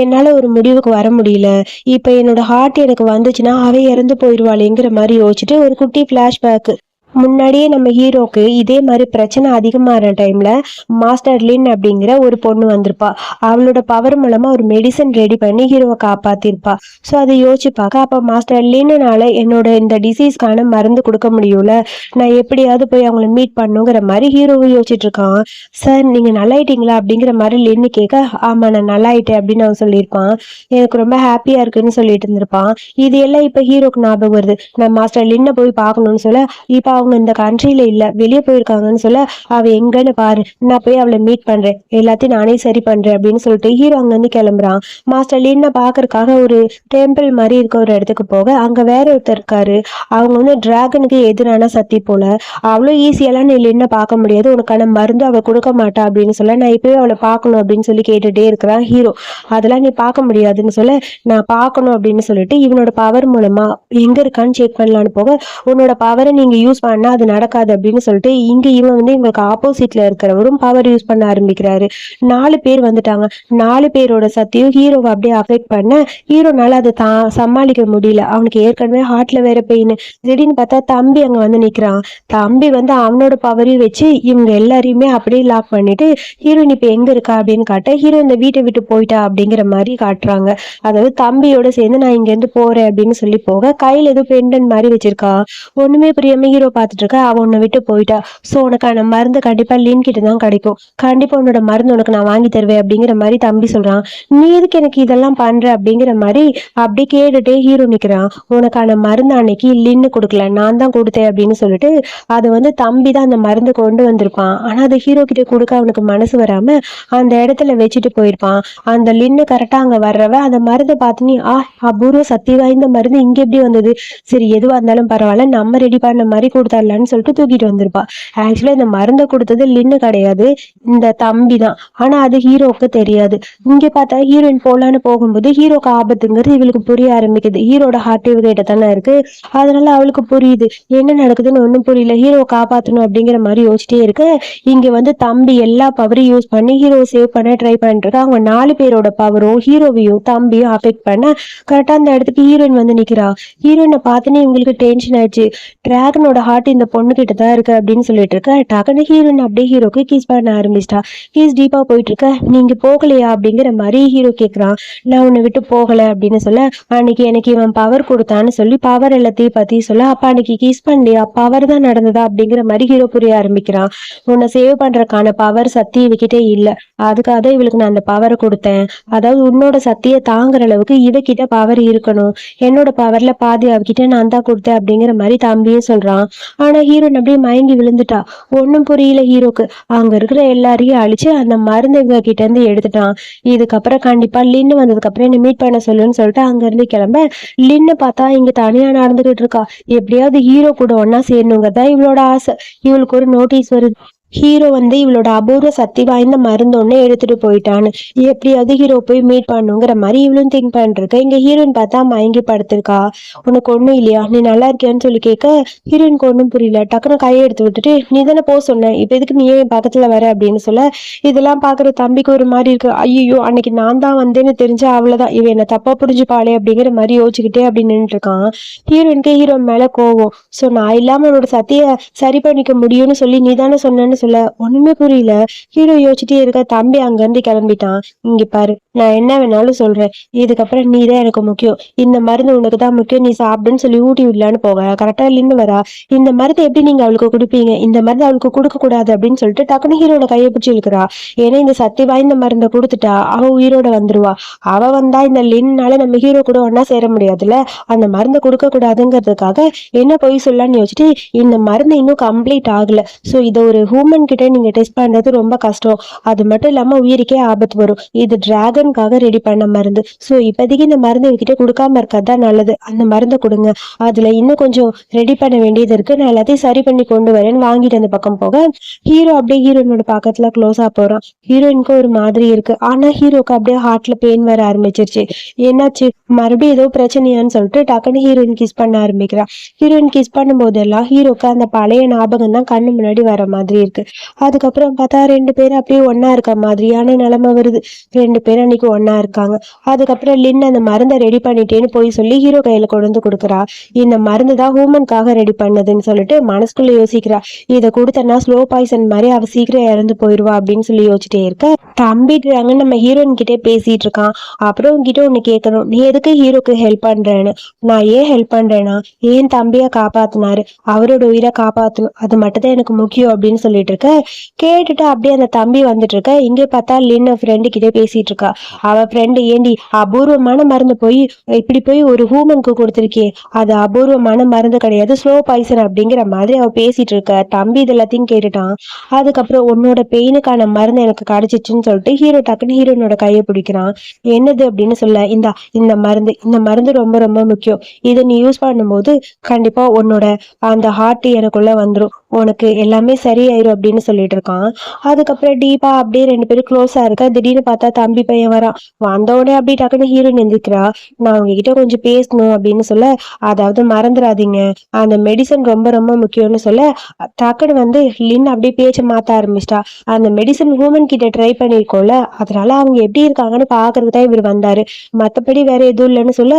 என்னால ஒரு முடிவுக்கு வர முடியல, இப்ப என்னோட ஹார்ட் எனக்கு வந்துச்சுன்னா அவ இறந்து போயிடுவாளேங்கிற மாதிரி யோசிச்சுட்டு ஒரு குட்டி பிளாஷ்பேக். முன்னாடியே நம்ம ஹீரோக்கு இதே மாதிரி பிரச்சனை அதிகமாகிற டைம்ல மாஸ்டர் லின் அப்படிங்கிற ஒரு பொண்ணு வந்திருப்பா. அவளோட பவர் மூலமா ஒரு மெடிசன் ரெடி பண்ணி ஹீரோவை காப்பாத்திருப்பா. ஸோ அதை யோசிச்சு பார்க்க, அப்ப மாஸ்டர் லின்னால என்னோட இந்த டிசீஸ்க்கான மருந்து கொடுக்க முடியும்ல, நான் எப்படியாவது போய் அவங்கள மீட் பண்ணுங்கிற மாதிரி ஹீரோவும் யோசிச்சுட்டு இருக்கான். சார் நீங்க நல்லாயிட்டீங்களா அப்படிங்கிற மாதிரி லின்னு கேட்க, ஆமா நான் நல்லாயிட்டேன் அப்படின்னு அவன் சொல்லியிருப்பான். எனக்கு ரொம்ப ஹாப்பியா இருக்குன்னு சொல்லிட்டு இருந்திருப்பான். இது எல்லாம் இப்ப ஹீரோக்கு ஞாபகம் வருது. நான் மாஸ்டர் லின்னை போய் பார்க்கணும்னு சொல்ல, இப்ப அவங்க இந்த கண்ட்ரில இல்ல, வெளியே போயிருக்காங்கன்னு சொல்ல, அவ எங்கன்னு பாரு, நான் போய் அவளை மீட் பண்றேன், எல்லாத்தையும் நானே சரி பண்றேன் அப்படின்னு சொல்லிட்டு ஹீரோ அங்க இருந்து கிளம்புறான். மாஸ்டர் லின்ன பாக்குறதுக்காக ஒரு டெம்பிள் மாதிரி இருக்க ஒரு இடத்துக்கு போக, அங்க வேற ஒருத்தர் இருக்காரு. அவங்க வந்து டிராகனுக்கு எதிரான சக்தி போல, அவ்வளோ ஈஸியெல்லாம் நீ லின்ன பார்க்க முடியாது, உனக்கான மருந்து அவள் கொடுக்க மாட்டா அப்படின்னு சொல்ல, நான் இப்பவே அவளை பார்க்கணும் அப்படின்னு சொல்லி கேட்டுட்டே இருக்கிறான் ஹீரோ. அதெல்லாம் நீ பார்க்க முடியாதுன்னு சொல்ல, நான் பார்க்கணும் அப்படின்னு சொல்லிட்டு இவனோட பவர் மூலமா எங்க இருக்கான்னு செக் பண்ணலான்னு போக, உன்னோட பவரை நீங்க யூஸ் பண்ணா அது நடக்காது அப்படின்னு சொல்லிட்டு இங்க இவன் வந்து இவங்களுக்கு ஆப்போசிட்ல இருக்கிறவரும் பவர் யூஸ் பண்ண ஆரம்பிக்கிறாரு. 4 பேர் வந்துட்டாங்க. 4 பேரோட சக்தியும் ஹீரோவை அப்படியே அஃபெக்ட் பண்ண, ஹீரோனால அதை சமாளிக்க முடியல. அவனுக்கு ஏற்கனவே ஹார்ட்ல வேற பெயின். திடீர்னு பார்த்தா தம்பி அங்க வந்து நிக்கிறான். தம்பி வந்து அவனோட பவரையும் வச்சு இவங்க எல்லாரையுமே அப்படியே லாக் பண்ணிட்டு, ஹீரோயின் இப்ப எங்க இருக்கா அப்படின்னு காட்ட, ஹீரோ இந்த வீட்டை விட்டு போயிட்டா அப்படிங்கிற மாதிரி காட்டுறாங்க. அதாவது தம்பியோட சேர்ந்து நான் இங்க இருந்து போறேன் அப்படின்னு சொல்லி போக, கையில ஏதோ பெண்டன் மாதிரி வச்சிருக்கா. ஒண்ணுமே புரியாம ஹீரோ பார்த்துட்டு இருக்க, அவ உன்னை விட்டு போயிட்டா. ஸோ உனக்கான மருந்து கண்டிப்பா லின் கிட்ட தான் கிடைக்கும், கண்டிப்பா உன்னோட மருந்து உனக்கு நான் வாங்கி தருவேன் அப்படிங்கிற மாதிரி தம்பி சொல்றான். நீ எதுக்கு எனக்கு இதெல்லாம் பண்ற அப்படிங்கிற மாதிரி அப்படி கேட்டுட்டே ஹீரோ நிக்கிறான். உனக்கான மருந்து அன்னைக்கு லின்னு கொடுக்கல, நான் தான் கொடுத்தேன் அப்படின்னு சொல்லிட்டு அதை வந்து தம்பி தான் அந்த மருந்து கொண்டு வந்திருப்பான். ஆனா அது ஹீரோ கிட்ட கொடுக்க அவனுக்கு மனசு வராம அந்த இடத்துல வச்சுட்டு போயிருப்பான். அந்த லின்னு கரெக்டா அங்க வர்றவ அந்த மருந்தை பார்த்து, அபூர்வ சக்தி வாய்ந்த மருந்து இங்க எப்படி வந்தது, சரி எதுவா இருந்தாலும் பரவாயில்ல நம்ம ரெடி பண்ண மாதிரி கொடுத்தரலான்னு சொல்லிட்டு தூக்கிட்டு வந்திருப்பா. ஆக்சுவலா இந்த மருந்தை கொடுத்தது லின்னு கிடையாது, இந்த தம்பி தான். ஆனா அது ஹீரோவுக்கு தெரியாது. இங்க பார்த்தா ஹீரோயின் போலான்னு போகும்போது ஹீரோக்கு ஆபத்துங்கிறது இவளுக்கு புரிய ஆரம்பிக்குது. ஹீரோட ஹார்ட் இவகிட்ட தானே இருக்கு, அதனால அவளுக்கு புரியுது என்ன நடக்குதுன்னு. ஒன்னும் புரியல, ஹீரோவை காப்பாத்தணும் அப்படிங்கிற மாதிரி யோசிச்சிட்டே இருக்கு. இங்க வந்து தம்பி எல்லா பவரையும் யூஸ் பண்ணி ஹீரோவை சேவ் பண்ண ட்ரை பண்ணிட்டு இருக்கா. அவங்க 4 பேரோட பவரும் ஹீரோவையும் தம்பியும் அஃபெக்ட் பண்ண கரெக்டா அந்த இடத்துக்கு ஹீரோயின் வந்து நிக்கிறா. ஹீரோயினை பார்த்துன்னு இவங்களுக்கு டென்ஷன் ஆயிடுச்சு. டிராகனோட ஹார்ட் இந்த பொண்ணு கிட்ட தான் இருக்கு அப்படின்னு சொல்லிட்டு இருக்க, டக்குனு ஹீரோயின் அப்படியே ஹீரோக்கு கிஸ் பண்ண ஆரம்பிச்சிட்டா. கிஸ் டீப்பா போயிட்டு இருக்க, நீங்க போகலையா அப்படிங்கிற மாதிரி ஹீரோ கேக்குறான். நான் உன்னை விட்டு போகல அப்படின்னு சொல்ல, அன்னைக்கு எனக்கு இவன் பவர் கொடுத்தான்னு சொல்லி பவர் எல்லாத்தையும் பத்தி சொல்ல, அப்ப அன்னைக்கு கிஸ் பண்ணலையா, பவர் தான் நடந்ததா அப்படிங்கிற மாதிரி ஹீரோ புரிய ஆரம்பிக்கிறான். உன்னை சேவ் பண்றதுக்கான பவர் சக்தி இவகிட்டே இல்ல, அதுக்காக தான் இவளுக்கு நான் அந்த பவரை கொடுத்தேன். அதாவது உன்னோட சக்தியை தாங்குற அளவுக்கு இவகிட்ட பவர் இருக்கணும், என்னோட பவர்ல பாதி அவகிட்ட நான் தான் கொடுத்தேன் அப்படிங்கிற மாதிரி தம்பியும் சொல்றான். ஆனா ஹீரோயின் அப்படியே மயங்கி விழுந்துட்டா. ஒன்னும் புரியல ஹீரோக்கு. அங்க இருக்கிற எல்லாரையும் அழிச்சு அந்த மருந்து இவங்க கிட்ட இருந்து எடுத்துட்டான். இதுக்கப்புறம் கண்டிப்பா லின்னு வந்ததுக்கு அப்புறம் என்ன மீட் பண்ண சொல்லுன்னு சொல்லிட்டு அங்க இருந்து கிளம்ப, லின்னு பார்த்தா இங்க தனியா நடந்துகிட்டு இருக்கா. எப்படியாவது ஹீரோ கூட ஒன்னா சேரணுங்க தான் இவளோட ஆசை. இவளுக்கு ஒரு நோட்டீஸ் வருது. ஹீரோ வந்து இவளோட அபூர்வ சக்தி வாய்ந்த மருந்து ஒண்ணு எடுத்துட்டு போயிட்டான்னு எப்படியாவது ஹீரோ போய் மீட் பண்ணுங்கிற மாதிரி இவளும் திங்க் பண்ணிருக்க. இங்க ஹீரோயின் பார்த்தா மயங்கி படுத்திருக்கா. உனக்கு ஒண்ணும் இல்லையா, நீ நல்லா இருக்கியான்னு சொல்லி கேட்க ஹீரோயினுக்கு ஒண்ணும் புரியல. டக்குனு கையை எடுத்து விட்டுட்டு நீ தானே போக சொன்ன, இப்ப எதுக்கு நீ ஏன் பக்கத்துல வர அப்படின்னு சொல்ல இதெல்லாம் பாக்குற தம்பிக்கு ஒரு மாதிரி இருக்கு. ஐயோ அன்னைக்கு நான் தான் வந்தேன்னு தெரிஞ்சா அவ்வளவுதான், இவன் என்ன தப்பா புரிஞ்சுப்பாளே அப்படிங்கிற மாதிரி யோசிச்சுக்கிட்டே அப்படின்னு நின்றுட்டு இருக்கான். ஹீரோயினுக்கு ஹீரோ மேல கோவம். சோ நான் இல்லாம உன்னோட சத்திய சரி பண்ணிக்க முடியும்னு சொல்லி நீ தானே சொன்னேன்னு சொல்ல ஒண்ணுமே புரியல. ஹீரோ யோசிச்சுட்டே இருக்க. தம்பி அங்க இருந்து கிளம்பிட்டான். இங்க பாரு, நான் என்ன வேணாலும் சொல்றேன், இதுக்கப்புறம் நீ தான் எனக்கு முக்கியம், இந்த மருந்து உனக்கு தான் முக்கியம், நீ சாப்பிடுன்னு சொல்லி ஊட்டி விடலான்னு போக கரெக்டா இல்லைன்னு வரா. இந்த மருந்து எப்படி நீங்க அவளுக்கு கொடுப்பீங்க, இந்த மருந்து அவளுக்கு கொடுக்க கூடாது அப்படின்னு சொல்லிட்டு டக்குனு ஹீரோட கையை பிடிச்சி இழுக்கிறா. ஏன்னா இந்த சக்தி வாய்ந்த மருந்தை கொடுத்துட்டா அவ உயிரோட வந்துருவா. அவ வந்தா இந்த லின்னால நம்ம ஹீரோ கூட ஒன்னா சேர முடியாதுல்ல, அந்த மருந்தை கொடுக்க கூடாதுங்கிறதுக்காக என்ன பொய் சொல்லலான்னு யோசிச்சுட்டு இந்த மருந்து இன்னும் கம்ப்ளீட் ஆகல, சோ இதை ஒரு ஹியூமன் கிட்ட நீங்க டெஸ்ட் பண்றது ரொம்ப கஷ்டம், அது மட்டும் இல்லாம உயிருக்கே ஆபத்து வரும், இது டிராகனுக்காக ரெடி பண்ண மருந்து, சோ இப்போதைக்கு இந்த மருந்து இவகிட்ட கொடுக்காம இருக்கதான் நல்லது, அந்த மருந்தை கொடுங்க, அதுல இன்னும் கொஞ்சம் ரெடி பண்ண வேண்டியது இருக்கு, நான் எல்லாத்தையும் சரி பண்ணி கொண்டு வரேன்னு வாங்கிட்டு அந்த பக்கம் போக ஹீரோ அப்படியே ஹீரோயினோட பக்கத்துல க்ளோஸா போறான். ஹீரோயினுக்கு ஒரு மாதிரி இருக்கு. ஆனா ஹீரோக்கு அப்படியே ஹார்ட்ல பெயின் வர ஆரம்பிச்சிருச்சு. என்னாச்சு, மறுபடியும் ஏதோ பிரச்சனையான்னு சொல்லிட்டு டக்குன்னு ஹீரோயின் கிஸ் பண்ண ஆரம்பிக்கிறா. ஹீரோயின் கிஸ் பண்ணும் போதெல்லாம் ஹீரோக்கு அந்த பழைய ஞாபகம் தான் கண்ணு முன்னாடி வர மாதிரி இருக்கு. அதுக்கப்புறம் பார்த்தா ரெண்டு பேரும் அப்படியே ஒன்னா இருக்க மாதிரியான நிலைமை வருது. ரெண்டு பேரும் அன்னைக்கு ஒன்னா இருக்காங்க. அதுக்கப்புறம் லின் அந்த மருந்தை ரெடி பண்ணிட்டேன்னு போய் சொல்லி ஹீரோ கையில கொண்டு வந்து கொடுக்குறா. இந்த மருந்து தான் ஹூமனுக்காக ரெடி பண்ணதுன்னு சொல்லிட்டு மனசுக்குள்ள யோசிக்கிறா. இதை கொடுத்தனா ஸ்லோ பாய்சன் மாதிரி அவ சீக்கிரம் இறந்து போயிடுவா அப்படின்னு சொல்லி யோசிச்சுட்டே இருக்க தம்பிட்டுறாங்க. நம்ம ஹீரோயின் கிட்டே பேசிட்டு இருக்கான். அப்புறம் உங்ககிட்ட ஒண்ணு கேட்கணும், நீ எதுக்கு ஹீரோக்கு ஹெல்ப் பண்றேன்னு. நான் ஏன் ஹெல்ப் பண்றேன்னா ஏன் தம்பிய காப்பாத்தினாரு, அவரோட உயிரை காப்பாத்தணும், அது மட்டும் தான் எனக்கு முக்கியம் அப்படின்னு சொல்லிட்டு இருக்க. கேட்டுட்டு அப்படியே அந்த தம்பி வந்துட்டு இருக்க. இங்கே பார்த்தா லின் ஃப்ரெண்டு கிட்டே பேசிட்டு இருக்கா. அவ ஃப்ரெண்டு ஏண்டி அபூர்வமான மருந்து போய் இப்படி போய் ஒரு ஹூமனுக்கு கொடுத்துருக்கே, அது அபூர்வமான மருந்து கிடையாது, ஸ்லோ பாய்சன் அப்படிங்கிற மாதிரி அவ பேசிட்டு இருக்க. தம்பி இது எல்லாத்தையும் கேட்டுட்டான். அதுக்கப்புறம் உன்னோட பெயினுக்கான மருந்து எனக்கு கிடைச்சிச்சுன்னு சொல்லிட்டு ஹீரோ டக்குன்னு ஹீரோனோட கையை பிடிக்கிறான். என்னது அப்படின்னு சொல்ல இந்த மருந்து ரொம்ப ரொம்ப முக்கியம், இதை நீ யூஸ் பண்ணும்போது கண்டிப்பா உன்னோட அந்த ஹார்ட் எனக்குள்ள வந்துடும், உனக்கு எல்லாமே சரியாயிரும் அப்படின்னு சொல்லிட்டு இருக்கான். அதுக்கப்புறம் டீப்பா அப்படியே ரெண்டு பேரும் க்ளோஸா இருக்க. திடீர்னு பார்த்தா தம்பி பையன் வரான். வந்தோடனே அப்படி டக்குன்னு ஹீரோயின் எந்திரிக்கிறா. நான் உங்ககிட்ட கொஞ்சம் பேசணும் அப்படின்னு சொல்ல, அதாவது மறந்துடாதீங்க அந்த மெடிசன் ரொம்ப ரொம்ப முக்கியம்னு சொல்ல டக்குன்னு வந்து லின் அப்படியே பேச்ச மாத்த ஆரம்பிச்சிட்டா. அந்த மெடிசன் ஹூமன் கிட்ட ட்ரை பண்ணிருக்கோம்ல, அதனால அவங்க எப்படி இருக்காங்கன்னு பாக்குறதுக்கு தான் இவர் வந்தாரு, மத்தபடி வேற எதுவும் இல்லைன்னு சொல்ல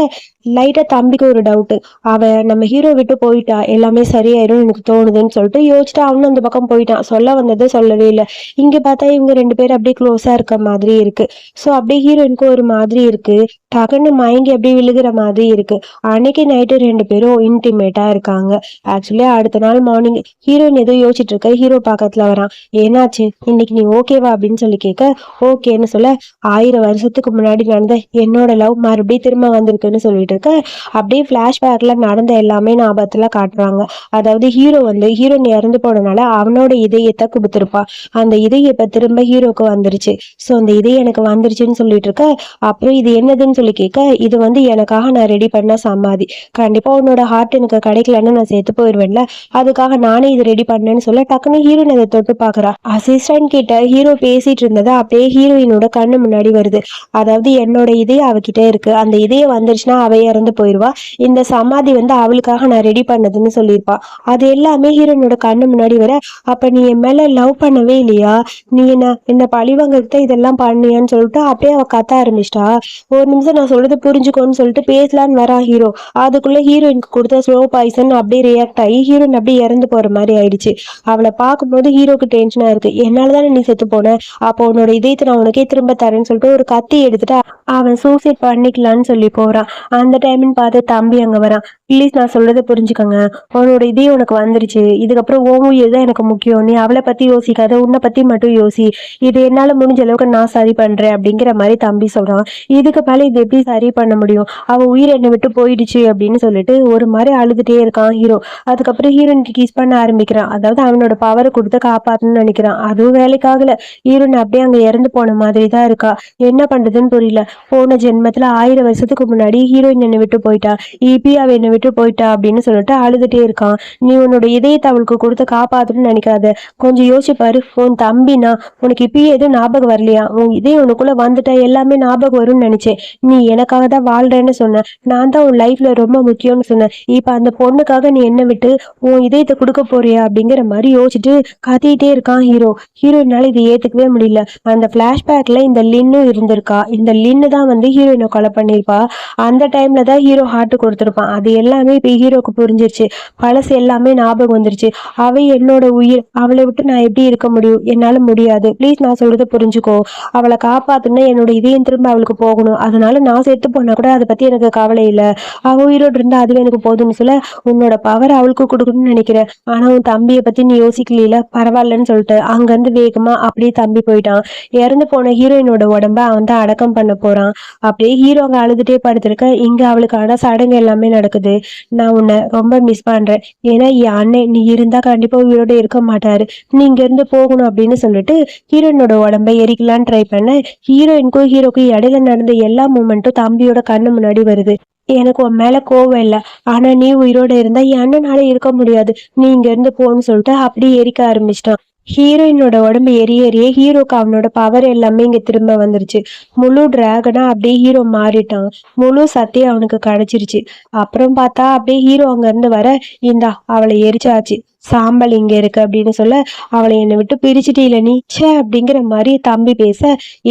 லைட்டா தம்பிக்கு ஒரு டவுட், அவ நம்ம ஹீரோ விட்டு போயிட்டா எல்லாமே சரியாயிரும் எனக்கு தோணுதுன்னு சொல்லிட்டு யோசிச்சுட்டு அவனும் அந்த பக்கம் போயிட்டான். சொல்ல வந்ததை சொல்லவே இல்லை. இங்க பார்த்தா இவங்க ரெண்டு பேரும் அப்படியே க்ளோஸா இருக்க மாதிரி இருக்கு. சோ அப்படியே ஹீரோயினுக்கு ஒரு மாதிரி இருக்கு. டக்குன்னு மயங்கி அப்படியே விழுகிற மாதிரி இருக்கு. அன்னைக்கு நைட்டு ரெண்டு பேரும் இன்டிமேட்டா இருக்காங்க. ஆக்சுவலி அடுத்த நாள் மார்னிங் ஹீரோயின் ஏதோ யோசிச்சுட்டு இருக்க. ஹீரோ பக்கத்துல வரான். என்னாச்சு இன்னைக்கு நீ ஓகேவா அப்படின்னு சொல்லி கேட்க ஓகேன்னு சொல்ல 1000 வருஷத்துக்கு முன்னாடி நடந்த என்னோட லவ் மறுபடியும் திரும்ப வந்திருக்குன்னு சொல்லிட்டு இருக்க. அப்படியே பிளாஷ்பேக்ல நடந்த எல்லாமே ஞாபகத்துல காட்டுறாங்க. அதாவது ஹீரோ வந்து ஹீரோயின் இறந்து போனனால அவனோட இதயத்தை கொடுத்துருப்பான். அந்த இதயம் இப்ப திரும்ப ஹீரோக்கு வந்துருச்சு. சோ அந்த இதயம் எனக்கு வந்துருச்சுன்னு சொல்லிட்டு இருக்க. அப்புறம் இது என்னதுன்னு சொல்லி கேட்க இது வந்து எனக்காக நான் ரெடி பண்ண சமாதி, கண்டிப்பா உன்னோட ஹார்ட் எனக்கு கிடைக்கலன்னு நான் சேர்த்து போயிடுவேன்ல, அதுக்காக நானே இது ரெடி பண்ணேன்னு சொல்ல டக்குன்னு ஹீரோயின் அதை தொட்டு பாக்குறா. அசிஸ்டன்ட் கிட்ட ஹீரோ பேசிட்டு இருந்தது அப்படியே ஹீரோயினோட கண்ணு முன்னாடி வருது. அதாவது என்னோட இதயம் அவகிட்ட இருக்கு, அந்த இதயம் வந்துருச்சுன்னா அவ இறந்து போயிடுவா, இந்த சமாதி வந்து அவளுக்காக நான் ரெடி பண்ணதுன்னு சொல்லியிருப்பா. அது எல்லாமே ஹீரோயினோட கண்ணு முன்னாடி வர, அப்ப நீ என் மேல லவ் பண்ணவே இல்லையா, நீ என்ன பழிவாங்கக்கிட்ட இதெல்லாம் பண்ணியான்னு சொல்லிட்டு அப்படியே அவ கத்த ஆரம்பிச்சிட்டா. ஒரு நிமிஷம் நான் சொல்றது புரிஞ்சுக்கோன்னு சொல்லிட்டு பேசலான்னு வரா ஹீரோ. அதுக்குள்ள ஹீரோயினுக்கு கொடுத்த ஸ்லோ பாய்சன் அப்படியே ரியாக்ட் ஆகி ஹீரோயின் அப்படியே இறந்து போற மாதிரி ஆயிடுச்சு. அவளை பார்க்கும்போது ஹீரோக்கு டென்ஷனா இருக்கு. என்னாலதானே நீ செத்து போன, அப்போ உன்னோட இதயத்தை நான் உனக்கே திரும்ப தரேன்னு சொல்லிட்டு ஒரு கத்தி எடுத்துட்டு அவன் சூசைட் பண்ணிக்கலான்னு சொல்லி போறான். அந்த டைம்னு பார்த்து தம்பி அங்க வரான். ப்ளீஸ் நான் சொல்றதை புரிஞ்சுக்கோங்க, உன்னோட இதயம் உனக்கு வந்துருச்சு, இதுக்கப்புறம் ஓ உயிர் தான் எனக்கு முக்கியம், நீ அவளை பத்தி யோசிக்காத, உன்னை பத்தி மட்டும் யோசி, இது என்னால முடிஞ்ச அளவுக்கு நான் சரி பண்றேன் அப்படிங்கிற மாதிரி தம்பி சொல்றான். இதுக்கு மேல இது எப்படி சரி பண்ண முடியும், அவ உயிர் என்னை விட்டு போயிடுச்சு அப்படின்னு சொல்லிட்டு ஒரு மாதிரி அழுதுட்டே இருக்கான் ஹீரோ. அதுக்கப்புறம் ஹீரோனுக்கு கிஸ் பண்ண ஆரம்பிக்கிறான். அதாவது அவனோட பவரை கொடுத்து காப்பாத்தணும்னு நினைக்கிறான். அதுவும் வேலைக்காகல. ஹீரோன் அப்படியே அங்க இறந்து போன மாதிரி தான் இருக்கா. என்ன பண்றதுன்னு புரியல. போன ஜென்மத்துல 1000 வருஷத்துக்கு முன்னாடி ஹீரோயின் என்னை விட்டு போயிட்டா, இப்ப அவ என்னை விட்டு விட்டு போயிட்டா அப்படின்னு சொல்லிட்டு அழுதுட்டே இருக்கான். நீ உன்னோட இதயத்தை அவளுக்கு கொடுத்து காப்பாத்துன்னு நினைக்காத. கொஞ்சம் யோசிச்சு பாரு, உன் தம்பினா உனக்கு இப்பயே எதுவும் ஞாபகம் வரலையா? உன் இதயம் உனக்குள்ள வந்துட்டா எல்லாமே ஞாபகம் வரும்னு நினைச்சேன். நீ எனக்காக தான் வாழ்றேன்னு சொன்ன, நான் தான் உன் லைஃப்ல ரொம்ப முக்கியம்னு சொன்னேன். இப்ப அந்த பொண்ணுக்காக நீ என்ன விட்டு உன் இதயத்தை கொடுக்க போறியா அப்படிங்கிற மாதிரி யோசிச்சுட்டு கத்திட்டே இருக்கான் ஹீரோ. ஹீரோயினால இதை ஏத்துக்கவே முடியல. அந்த பிளாஷ்பேக்ல இந்த லின்னும் இருந்திருக்கா. இந்த லின்னு தான் வந்து ஹீரோயினை கொலை பண்ணிருப்பா. அந்த டைம்ல தான் ஹீரோ ஹார்ட் கொடுத்திருப்பான். அது எல்லாமே இப்ப ஹீரோக்கு புரிஞ்சிருச்சு. பழசு எல்லாமே ஞாபகம் வந்துருச்சு. அவ என்னோட உயிர், அவளை விட்டு நான் எப்படி இருக்க முடியும்? என்னால முடியாது. ப்ளீஸ் நான் சொல்றதை புரிஞ்சுக்கோ. அவளை காப்பாத்துனா என்னோட இதயம் திரும்ப அவளுக்கு போகணும். அதனால நான் செத்து போனா கூட அதை பத்தி எனக்கு கவலை இல்லை. அவ உயிரோடு இருந்தா அதுவே எனக்கு போதும்னு சொல்ல, உன்னோட பவர் அவளுக்கு கொடுக்கணும்னு நினைக்கிறேன். ஆனா உன் தம்பியை பத்தி நீ யோசிக்கல, பரவாயில்லன்னு சொல்லிட்டு அங்கிருந்து வேகமா அப்படியே தம்பி போயிட்டான். இறந்து போன ஹீரோயினோட உடம்ப அவன் தான் அடக்கம் பண்ண போறான். அப்படியே ஹீரோ அங்க அழுதுட்டே படுத்திருக்க. இங்க அவளுக்கான சடங்கு எல்லாமே நடக்குது. நான் உன்னை ரொம்ப மிஸ் பண்றேன். ஏன்னா என் அண்ணன் நீ இருந்தா கண்டிப்பா உயிரோட இருக்க மாட்டாரு. நீ இங்க இருந்து போகணும் அப்படின்னு சொல்லிட்டு ஹீரோயினோட உடம்ப எரிக்கலான்னு ட்ரை பண்ண, ஹீரோயினுக்கும் ஹீரோக்கும் இடையில நடந்த எல்லா மூமெண்ட்டும் தம்பியோட கண்ணு முன்னாடி வருது. எனக்கு உன் மேல கோவம் இல்லை, ஆனா நீ உயிரோட இருந்தா என் அண்ணனால இருக்க முடியாது. நீ இங்க இருந்து போன்னு சொல்லிட்டு அப்படியே எரிக்க ஆரம்பிச்சிட்டான். ஹீரோயினோட உடம்பு எரிய எரிய ஹீரோக்கு அவனோட பவர் எல்லாமே இங்க திரும்ப வந்துருச்சு. முழு டிராகனா அப்படியே ஹீரோ மாறிட்டான். முழு சக்தி அவனுக்கு கிடைச்சிருச்சு. அப்புறம் பார்த்தா அப்படியே ஹீரோ அங்க இருந்து வர, இந்தா அவளை எரிச்சாச்சு, சாம்பல் இங்க இருக்கு அப்படின்னு சொல்ல, அவளை என்னை விட்டு பிரிச்சுட்டு இல்லை நீ ச்சே அப்படிங்கிற மாதிரி தம்பி பேச,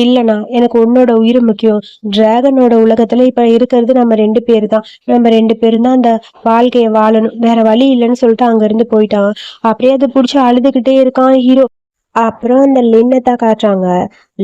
இல்லைண்ணா எனக்கு உன்னோட உயிர் முக்கியம். டிராகனோட உலகத்துல இப்ப இருக்கிறது நம்ம 2 பேர் தான். நம்ம 2 பேரும் தான் அந்த வாழ்க்கையை வாழணும், வேற வழி இல்லைன்னு சொல்லிட்டு அங்க இருந்து போயிட்டான். அப்படியே அதை புடிச்சு அழுதுகிட்டே இருக்கான் ஹீரோ. அப்புறம் அந்த லின்னத்தை காட்டுறாங்க.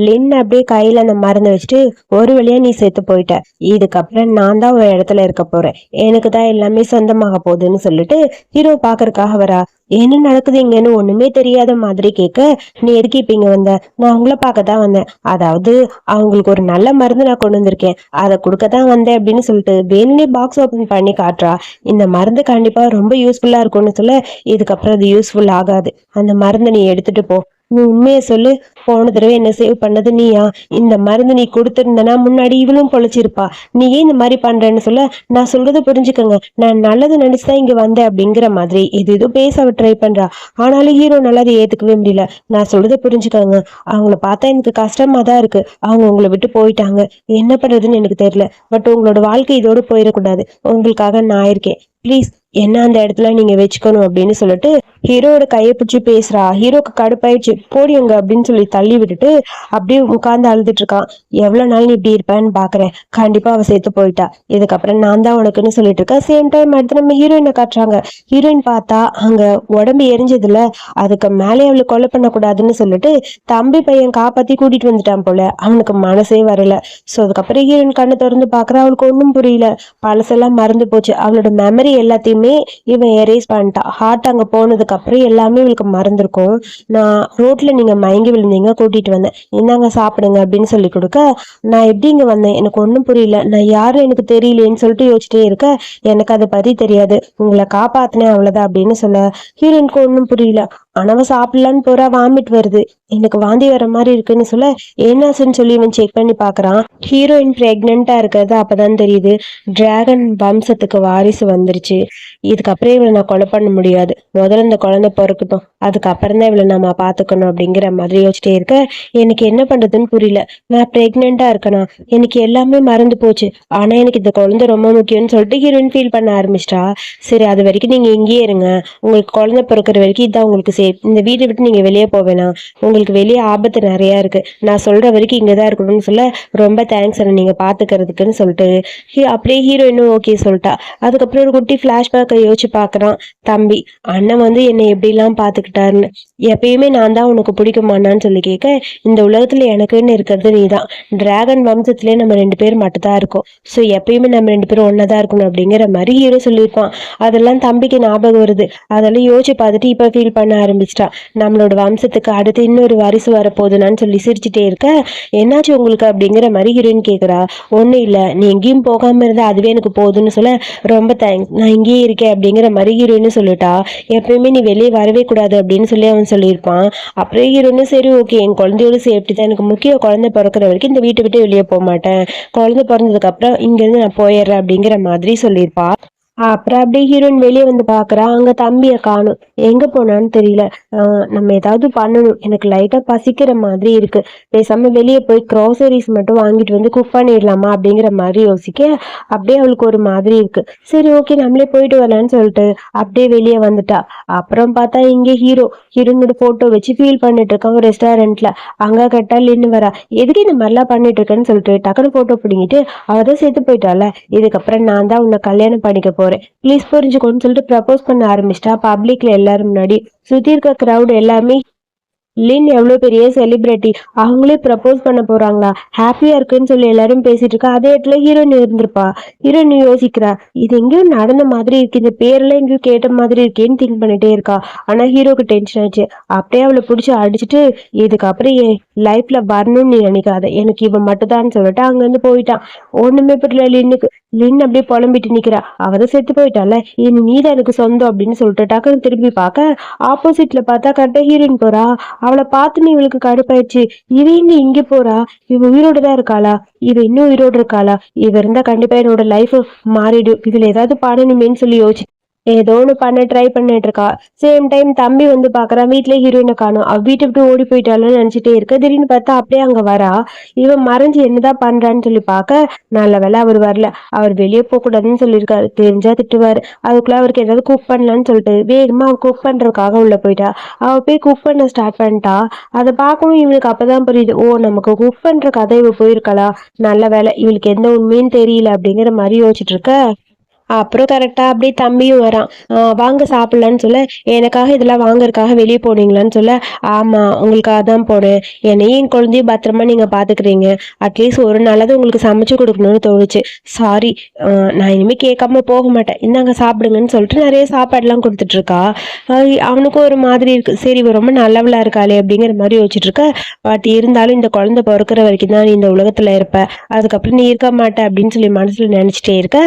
லின் அப்படியே கையில அந்த மருந்து வச்சுட்டு, ஒரு வழியா நீ செத்து போயிட்ட, இதுக்கப்புறம் நான் தான் ஒரு இடத்துல இருக்க போறேன், எனக்கு தான் எல்லாமே சொந்தமாக போகுதுன்னு சொல்லிட்டு ஹீரோ பாக்குறதுக்காக வரா. என்ன நடக்குது இங்கன்னு ஒண்ணுமே தெரியாத மாதிரி கேட்க, நீ எதுக்கு இப்ப இங்க வந்த? நான் உங்களை பார்க்க தான் வந்தேன். அதாவது அவங்களுக்கு ஒரு நல்ல மருந்து நான் கொண்டு வந்திருக்கேன், அதை கொடுக்கத்தான் வந்தேன் அப்படின்னு சொல்லிட்டு வேணும்னே பாக்ஸ் ஓபன் பண்ணி காட்டுறா. இந்த மருந்து கண்டிப்பா ரொம்ப யூஸ்ஃபுல்லா இருக்கும்னு சொல்ல, இதுக்கப்புறம் அது யூஸ்ஃபுல் ஆகாது, அந்த மருந்தை நீ எடுத்துட்டு போ. நீ உண்மையை சொல்லு, போன தடவை என்ன சேவ் பண்ணது நீயா? இந்த மருந்து நீ கொடுத்திருந்தனா முன்னாடி இவளும் பொழைச்சிருப்பா. நீ ஏன் இந்த மாதிரி பண்றேன்னு சொல்ல, நான் சொல்றதை புரிஞ்சுக்கோங்க, நான் நல்லது நினைச்சுதான் இங்க வந்தேன் அப்படிங்கிற மாதிரி ஏதோ பேச அவ ட்ரை பண்றா. ஆனாலும் ஹீரோ நல்லா அதை ஏத்துக்கவே முடியல. நான் சொல்றதை புரிஞ்சுக்கோங்க, அவங்கள பார்த்தா எனக்கு கஷ்டமா தான் இருக்கு. அவங்க உங்களை விட்டு போயிட்டாங்க, என்ன பண்றதுன்னு எனக்கு தெரியல. பட் உங்களோட வாழ்க்கை இதோடு போயிடக்கூடாது. உங்களுக்காக நான் இருக்கேன், ப்ளீஸ் என்ன அந்த இடத்துல நீங்க வச்சுக்கணும் அப்படின்னு சொல்லிட்டு ஹீரோட கையை பிடிச்சி பேசுறா. ஹீரோக்கு கடுப்பாயிடுச்சு. போடியங்க அப்படின்னு சொல்லி தள்ளி விட்டுட்டு அப்படியே உட்கார்ந்து அழுதுட்டு இருக்கான். எவ்வளவு நாள் நீ இப்படி இருப்பேன்னு பாக்குறேன், கண்டிப்பா அவ சேர்த்து போயிட்டா, இதுக்கப்புறம் நான் தான் உனக்குன்னு சொல்லிட்டு இருக்கா. சேம் டைம் அடுத்து நம்ம ஹீரோயினை காட்டுறாங்க. ஹீரோயின் பார்த்தா அங்க உடம்பு எரிஞ்சதுல, அதுக்கு மேலே அவளுக்கு கொலை பண்ணக்கூடாதுன்னு சொல்லிட்டு தம்பி பையன் காப்பாத்தி கூட்டிட்டு வந்துட்டான் போல. அவனுக்கு மனசே வரல. சோ அதுக்கப்புறம் ஹீரோயின் கண்ணை திறந்து பாக்குறா. அவளுக்கு ஒன்றும் புரியல. பழசெல்லாம் மறந்து போச்சு. அவளோட மெமரி எல்லாத்தையுமே இவன் எரேஸ் பண்ணிட்டான். ஹார்ட் அங்க போனதுக்கு அப்புறம் எல்லாமே இவளுக்கு மறந்துருக்கும். நான் ரோட்ல நீங்க மயங்கி விழுந்தீங்க, கூட்டிட்டு வந்தேன், இந்தாங்க சாப்பிடுங்க அப்படின்னு சொல்லி கொடுக்க, நான் எப்படி இங்க வந்தேன் எனக்கு ஒன்றும் புரியல, நான் யாரும் எனக்கு தெரியலேன்னு சொல்லிட்டு யோசிச்சிட்டே இருக்க, எனக்கு அதை பத்தி தெரியாது, உங்களை காப்பாத்தினேன் அவ்வளவுதான் அப்படின்னு சொல்ல, ஹீரோயினுக்கு ஒன்றும் புரியல. ஆனவ சாப்பிடலான்னு போறா, வாமிட் வருது, எனக்கு வாந்தி வர மாதிரி இருக்குன்னு சொல்ல, என்னாச்சுன்னு சொல்லி இவன் செக் பண்ணி பாக்குறான். ஹீரோயின் பிரெக்னெண்டா இருக்கிறது அப்பதான் தெரியுது. டிராகன் வம்சத்துக்கு வாரிசு வந்துருச்சு. இதுக்கப்புறம் இவளை நான் கொலை பண்ண முடியாது, முதல்ல இந்த குழந்தை பிறக்கட்டும், அதுக்கப்புறம் தான் இவளை நம்ம பாத்துக்கணும் அப்படிங்கிற மாதிரி யோசிச்சிட்டே இருக்க, எனக்கு என்ன பண்றதுன்னு புரியல. நான் பிரெக்னெண்டா இருக்கனா, எனக்கு எல்லாமே மறந்து போச்சு, ஆனா எனக்கு இந்த குழந்தை ரொம்ப முக்கியம்னு சொல்லிட்டு ஹீரோயின் ஃபீல் பண்ண ஆரம்பிச்சிட்டா. சரி அது வரைக்கும் நீங்க இங்கேயே இருங்க, உங்களுக்கு குழந்தை பிறக்கிற வரைக்கும் இதான் உங்களுக்கு சேஃப், இந்த வீட்டை விட்டு நீங்க வெளியே போவேனா, உங்களுக்கு வெளியே ஆபத்து நிறைய இருக்கு, நான் சொல்ற வரைக்கும் இங்கதான் இருக்கணும்னு சொல்ல, ரொம்ப தேங்க்ஸ் நீங்க பாத்துக்கிறதுக்குன்னு சொல்லிட்டு அப்படியே ஹீரோயினும் ஓகே சொல்லிட்டா. அதுக்கப்புறம் ஒரு குட்டி பிளாஷ்பேக்கை யோசிச்சு பாக்குறான். தம்பி அண்ணன் வந்து என்னை எப்படிலாம் பாத்துக்கிட்டாருன்னு, எப்பயுமே நான் தான் உனக்கு பிடிக்குமான்னு சொல்லி கேட்க, இந்த உலகத்துல எனக்குன்னு இருக்கிறது நீதான், டிராகன் வம்சத்திலே நம்ம 2 பேர் மட்டும்தான் இருக்கோம், ஸோ எப்பயுமே நம்ம 2 பேரும் ஒன்னதான் இருக்கணும் அப்படிங்கிற மாதிரி ஹீரோ சொல்லியிருப்பான். அதெல்லாம் தம்பிக்கு ஞாபகம் வருது. அதெல்லாம் யோசிச்சு பார்த்துட்டு இப்ப ஃபீல் பண்ண ஆரம்பிச்சிட்டா. நம்மளோட வம்சத்துக்கு அடுத்து இன்னொரு வாரிசு வரப்போகுதுன்னு சொல்லி சிரிச்சுட்டே இருக்க, என்னாச்சு உங்களுக்கு அப்படிங்கிற மாதிரி ஹீரோயின் கேட்குறா. ஒன்றும் இல்லை, நீ எங்கேயும் போகாம இருந்தா அதுவே எனக்கு போகுதுன்னு சொல்ல, ரொம்ப தேங்க்ஸ், நான் இங்கேயே இருக்கேன் அப்படிங்கிற மாதிரி ஹீரோயின்னு சொல்லிட்டா. எப்பயுமே நீ வெளியே வரவே கூடாது அப்படின்னு சொல்லி அவன் சொல்லியிருப்பான். அப்புறம் ஹீரோயின்னு சரி ஓகே, என் குழந்தையோட சேஃப்டி தான் எனக்கு முக்கியம், குழந்தை பிறக்கிற வரைக்கும் இந்த வீட்டை விட்டு வெளியே போக மாட்டேன், குழந்தை பிறந்ததுக்கு அப்புறம் இங்கேருந்து நான் போயிடுறேன் அப்படிங்கிற மாதிரி சொல்லியிருப்பா. அப்புறம் அப்படியே ஹீரோயின் வெளியே வந்து பாக்குறா, அங்க தம்பிய காணும். எங்க போனான்னு தெரியல. நம்ம ஏதாவது பண்ணணும். எனக்கு லைட்டா பசிக்கிற மாதிரி இருக்கு. பேசாம வெளியே போய் க்ராசரிஸ் மட்டும் வாங்கிட்டு வந்து குக் பண்ணிடலாமா அப்படிங்கிற மாதிரி யோசிக்க, அப்படியே அவளுக்கு ஒரு மாதிரி இருக்கு. சரி ஓகே நம்மளே போயிட்டு வரலான்னு சொல்லிட்டு அப்படியே வெளியே வந்துட்டா. அப்புறம் பார்த்தா இங்க ஹீரோனோட போட்டோ வச்சு ஃபீல் பண்ணிட்டு இருக்கான் ஒரு ரெஸ்டாரண்ட்ல. அங்க கட்டா லின்னு வரா. எதுக்கு இந்த மாதிரிலாம் பண்ணிட்டு இருக்கேன்னு சொல்லிட்டு டக்குனு போட்டோ பிடிங்கிட்டு, அவதான் செத்து போயிட்டால, இதுக்கப்புறம் நான் தான் உன்னை கல்யாணம் பண்ணிக்க போறேன், ப்ளீஸ் புரிஞ்சுக்கோன்னு சொல்லிட்டு ப்ரப்போஸ் பண்ண ஆரம்பிச்சிட்டா. பப்ளிக்ல எல்லாரும் முன்னாடி. சுத்தி இருக்க கிரவுட் எல்லாமே லின் எவ்வளவு பெரிய செலிபிரிட்டி, அவங்களே ப்ரப்போஸ் பண்ண போறாங்களா, ஹாப்பியா இருக்குன்னு சொல்லி எல்லாரும் பேசிட்டு இருக்கா. அதே இடத்துல ஹீரோயின் இருந்திருப்பா. ஹீரோயின் யோசிக்கிறா, இது எங்கேயோ நடந்த மாதிரி இருக்கு, இந்த பேரெல்லாம் எங்கேயோ கேட்ட மாதிரி இருக்கேன்னு திங்க் பண்ணிட்டே இருக்கா. ஆனா ஹீரோக்கு டென்ஷன் ஆச்சு. அப்படியே அவளை பிடிச்சி அடிச்சுட்டு, இதுக்கப்புறம் என் லைஃப்ல வரணும்னு நீ நினைக்காத, எனக்கு இவன் மட்டும்தான் சொல்லிட்டு அங்கிருந்து போயிட்டான். ஒண்ணுமே புரியல லின்னுக்கு. லின் அப்படியே புலம்பிட்டு நிக்கிறா. அவதான் செத்து போயிட்டால, இனி நீதான் எனக்கு சொந்தம் அப்படின்னு சொல்லிட்டு டக்குன்னு திரும்பி பார்க்க, ஆப்போசிட்ல பார்த்தா கரெக்டா ஹீரோயின் போறா. அவளை பார்த்துன்னு இவளுக்கு கடுப்பாயிடுச்சு. இவ எங்க இங்க போறா, இவ உயிரோட தான் இருக்காளா, இவ இன்னும் உயிரோடு இருக்காளா, இவ இருந்தா கண்டிப்பா என்னோட லைஃப் மாறிடும், இதுல ஏதாவது பண்ணணுமேன்னு சொல்லி யோசிச்சு ஏதோ ஒன்று பண்ண ட்ரை பண்ணிட்டு இருக்கா. சேம் டைம் தம்பி வந்து பாக்குறான், வீட்டுல ஹீரோயினை காணும். அவ வீட்டை விட்டு ஓடி போயிட்டாலும் நினைச்சிட்டே இருக்க. திடீர்னு பார்த்தா அப்படியே அங்க வரா. இவன் மறைஞ்சு என்னதான் பண்றான்னு சொல்லி பார்க்க, நல்ல வேலை அவர் வரல. அவர் வெளியே போக கூடாதுன்னு சொல்லியிருக்காரு, தெரிஞ்சா திட்டுவாரு. அதுக்குள்ள அவருக்கு ஏதாவது குக் பண்ணலான்னு சொல்லிட்டு வேகமா அவ குக் பண்றதுக்காக உள்ள போயிட்டா. அவ போய் குக் பண்ண ஸ்டார்ட் பண்ணிட்டா. அதை பார்க்கவும் இவனுக்கு அப்பதான் புரியுது, ஓ நமக்கு குக் பண்ற கதை இவ போயிருக்கலாம், நல்ல வேலை இவளுக்கு எந்த உண்மையும் தெரியல அப்படிங்கிற மாதிரி யோசிச்சுட்டு இருக்க. அப்புறம் கரெக்டா அப்படியே தம்பியும் வரான். வாங்க சாப்பிடலான்னு சொல்ல, எனக்காக இதெல்லாம் வாங்கறதுக்காக வெளியே போனீங்களான்னு சொல்ல, ஆமா உங்களுக்காக தான் போனேன், என்னையும் என் குழந்தையும் பத்திரமா நீங்க பாத்துக்கிறீங்க, அட்லீஸ்ட் ஒரு நாளாவது உங்களுக்கு சமைச்சு கொடுக்கணும்னு தோணுச்சு, சாரி, நான் இனிமே கேட்காம போக மாட்டேன், இந்தாங்க சாப்பிடுங்கன்னு சொல்லிட்டு நிறைய சாப்பாடுலாம் கொடுத்துட்டு இருக்கா. அவனுக்கும் ஒரு மாதிரி இருக்கு, சரி இவ ரொம்ப நல்லவளா இருக்காளே அப்படிங்கிற மாதிரி யோசிச்சுட்டு இருக்க. பட் இருந்தாலும் இந்த குழந்தை பிறக்கிற வரைக்கும் தான் நீ இந்த உலகத்துல இருப்ப, அதுக்கப்புறம் நீ இருக்க மாட்ட அப்படின்னு சொல்லி மனசுல நினைச்சிட்டே இருக்க.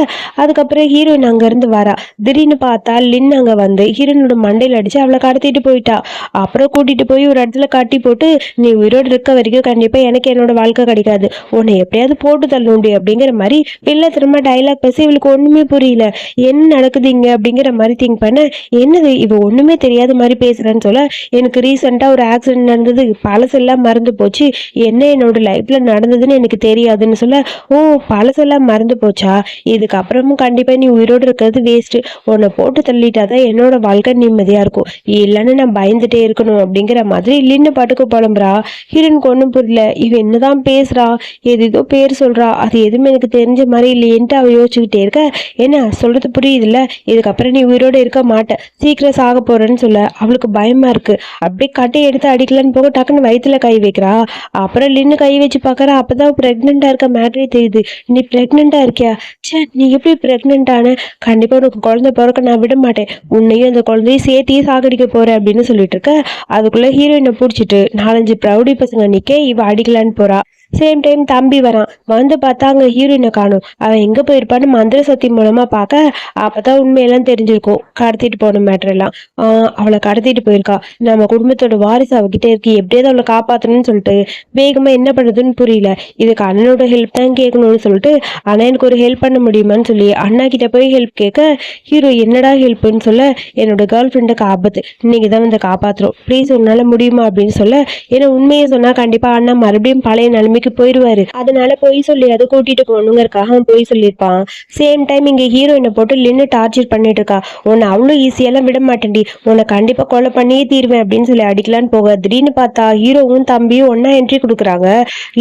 அதுக்கப்புறம் ஹீரோயின் அங்க இருந்து வரா. திடீர்னு பார்த்தா லின் அங்க வந்து ஹீரோயினோட மண்டையில அடிச்சு அவளை கடத்திட்டு போயிட்டா. அப்புறம் கூட்டிட்டு போய் ஒரு இடத்துல கட்டி போட்டு, நீ உயிரோடு இருக்க வரைக்கும் கண்டிப்பா எனக்கு என்னோட வாழ்க்கை கிடைக்காது, உன்னை எப்படியாவது போட்டு தள்ளுண்டி அப்படிங்கிற மாதிரி பிள்ளை திரும்ப டைலாக் பேசி இவளுக்கு ஒண்ணுமே புரியல. என்ன நடக்குது இங்க அப்படிங்கிற மாதிரி திங்க் பண்ண, என்னது இவ ஒண்ணுமே தெரியாத மாதிரி பேசுறேன்னு சொல்ல, எனக்கு ரீசெண்டா ஒரு ஆக்சிடென்ட் நடந்தது, பழசெல்லாம் மறந்து போச்சு, என்ன என்னோட லைஃப்ல நடந்ததுன்னு எனக்கு தெரியாதுன்னு சொல்ல, ஓ பழசெல்லாம் மறந்து போச்சா, இதுக்கப்புறமும் கண்டிப்பா நீ உயிரோடு இருக்கிறது வேஸ்ட், உன்னை போட்டு தள்ளிட்டாதான் என்னோட வாழ்க்கை நிம்மதியா இருக்கும், இல்லைன்னு நான் பயந்துட்டே இருக்கணும் அப்படிங்கிற மாதிரி லின்னு பாட்டுக்கு புலம்புறா. ஹீரோனுக்கு ஒன்றும் புரியல, இவ என்னதான் பேசுறா, ஏதோ பேர் சொல்றா, அது எதுவுமே எனக்கு தெரிஞ்ச மாதிரி இல்லையன்ட்டு அவ யோசிச்சுக்கிட்டே இருக்க. என்ன சொல்றது புரியுதுல்ல, இதுக்கப்புறம் நீ உயிரோடு இருக்க மாட்ட, சீக்கிரம் சாக போறேன்னு சொல்ல அவளுக்கு பயமா இருக்கு. அப்படியே கட்டையை எடுத்து அடிக்கலான்னு போக டக்குன்னு வயிற்றுல கை வைக்கிறா. அப்புறம் லின்னு கை வச்சு பார்க்கறா. அப்பதான் பிரெக்னெண்டா இருக்க மேட்டரே தெரியுது. நீ பிரெக்னெண்டா இருக்கியா, சே நீ எப்படி பிரெக்னென்ட் ஆன, கண்டிப்பா உனக்கு குழந்தை பிறக்க நான் விட மாட்டேன், உன்னையும் அந்த குழந்தையும் சேர்த்தியே சாகடிக்க போறேன் அப்படின்னு சொல்லிட்டு இருக்க. அதுக்குள்ள ஹீரோயினை பிடிச்சிட்டு 4-5 ப்ரௌடி பசங்க நிக்க இவ அடிக்கலான்னு போறா. சேம் டைம் தம்பி வரான். வந்து பார்த்தா அங்க ஹீரோயினை காணும். அவன் எங்க போயிருப்பான்னு மந்திர சக்தி மூலமா பார்க்க, அப்பதான் உண்மையெல்லாம் தெரிஞ்சிருக்கும், கடத்திட்டு போன மேட்டர் எல்லாம். அவளை கடத்திட்டு போயிருக்கா, நம்ம குடும்பத்தோட வாரிசு அவகிட்ட இருக்கு, எப்படியாவது அவளை காப்பாத்தணும்னு சொல்லிட்டு வேகமா என்ன பண்ணுறதுன்னு புரியல. இதுக்கு அண்ணனோட ஹெல்ப் தான் கேட்கணும்னு சொல்லிட்டு, அண்ணா எனக்கு ஒரு ஹெல்ப் பண்ண முடியுமான்னு சொல்லி அண்ணா கிட்ட போய் ஹெல்ப் கேட்க, ஹீரோ என்னடா ஹெல்ப்னு சொல்ல, என்னோட கேர்ள் ஃப்ரெண்டுக்கு ஆபத்து, இன்னைக்கு தான் வந்து காப்பாத்துறோம், ப்ளீஸ் உன்னால முடியுமா அப்படின்னு சொல்ல, ஏன்னா உண்மையை சொன்னா கண்டிப்பா அண்ணா மறுபடியும் பழைய நிலைமைக்கு போயிடுவாரு, அதனால பொய் சொல்லி அதை கூட்டிட்டு போகணுங்கிறதுக்காக அவன் பொய் சொல்லியிருப்பான். சேம் டைம் இங்க ஹீரோயினை போட்டு லின்னு டார்ச்சர் பண்ணிட்டு இருக்கா. உன்னை அவ்வளோ ஈஸியெல்லாம் விட மாட்டேன்டி, உன்னை கண்டிப்பா கொலை பண்ணியே தீருவேன் அப்படின்னு சொல்லி அடிக்கலான்னு போக, திடீர்னு பார்த்தா ஹீரோவும் தம்பியும் ஒன்னா என்ட்ரி கொடுக்குறாங்க.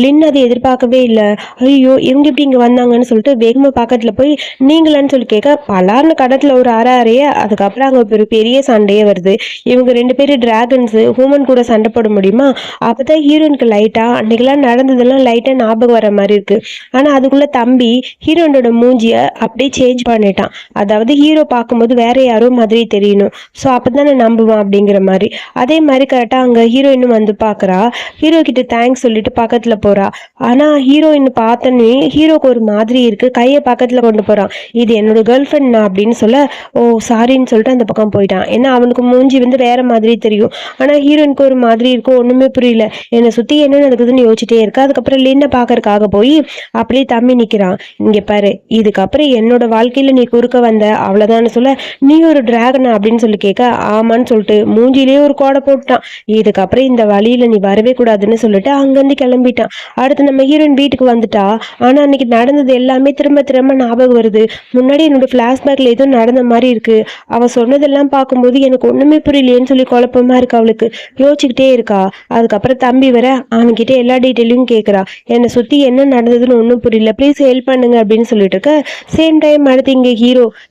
லின் அதை எதிர்பார்க்கவே இல்லை. ஐயோ இவங்க இப்படி இங்க வந்தாங்கன்னு சொல்லிட்டு வேகமா பக்கத்துல போய் நீங்களான்னு சொல்லி கேட்க, பலார்னு கடத்துல ஒரு அறைய. அதுக்கப்புறம் அங்க ஒரு பெரிய சண்டையே வருது. இவங்க 2 பேரும் டிராகன்ஸ், ஹூமன் கூட சண்டை போட முடியுமா. அப்பதான் ஹீரோயினுக்கு லைட்டா அன்னைக்கெல்லாம் நடந்ததெல்லாம் லைட்டா ஞாபகம் வர மாதிரி இருக்கு. ஆனா அதுக்குள்ள தம்பி ஹீரோயினோட மூஞ்சிய அப்படியே சேஞ்ச் பண்ணிட்டான். அதாவது ஹீரோ பார்க்கும்போது வேற யாரோ மாதிரி தெரியணும், ஸோ அப்பதான் நான் நம்புவேன் அப்படிங்கிற மாதிரி. அதே மாதிரி கரெக்டா அங்க ஹீரோயினும் வந்து பாக்குறா. ஹீரோ கிட்ட தேங்க்ஸ் சொல்லிட்டு பக்கத்துல போறா. ஆனா ஹீரோயின் பார்த்தோன்னே ஹீரோக்கு ஒரு மாதிரி இருக்கு, கையை பக்கத்துல கொண்டு போறான். இது என்னோட கேர்ள் ஃப்ரெண்ட் நான் அப்படின்னு சொல்ல, ஓ சாரின்னு சொல்லிட்டு அந்த பக்கம் போயிட்டான். ஏன்னா அவனுக்கு மூஞ்சி வந்து வேற மாதிரி தெரியும். ஆனா ஹீரோயினுக்கு ஒரு மாதிரி இருக்கும், ஒண்ணுமே புரியல, என்னை சுத்தி என்ன நடக்குதுன்னு யோசிச்சுட்டே இருக்கா. அதுக்கு அதுக்கப்புறம் லின்னை பாக்கறதுக்காக போய் அப்படியே தம்பி நிக்கிறான். இங்க பாரு, இதுக்கப்புறம் என்னோட வாழ்க்கையில நீ குறுக்க வந்த அவ்வளவுதான்னு சொல்ல, நீ ஒரு டிராகனா அப்படின்னு சொல்லி கேட்க, ஆமான்னு சொல்லிட்டு மூஞ்சிலேயே ஒரு கோடை போட்டுட்டான். இதுக்கப்புறம் இந்த வழியில நீ வரவே கூடாதுன்னு சொல்லிட்டு அங்கிருந்து கிளம்பிட்டான். அடுத்து நம்ம ஹீரோயின் வீட்டுக்கு வந்துட்டா. ஆனா அன்னைக்கு நடந்தது எல்லாமே திரும்ப திரும்ப ஞாபகம் வருது. முன்னாடி என்னோட பிளாஷ்பேக்ல ஏதோ நடந்த மாதிரி இருக்கு. அவ சொன்னதெல்லாம் பார்க்கும்போது எனக்கு ஒண்ணுமே புரியலையேன்னு சொல்லி குழப்பமா இருக்கு அவளுக்கு. யோசிச்சுக்கிட்டே இருக்கா. அதுக்கப்புறம் தம்பி வர அவன்கிட்ட எல்லா டீட்டெயிலையும் கேட்கறா. என்னை சுத்தி என்ன நடந்ததுன்னு ஒன்றும் புரியல, ப்ளீஸ் ஹெல்ப் பண்ணுங்க அப்படின்னு சொல்லிட்டு இருக்க. சேம் டைம் அடுத்து இங்க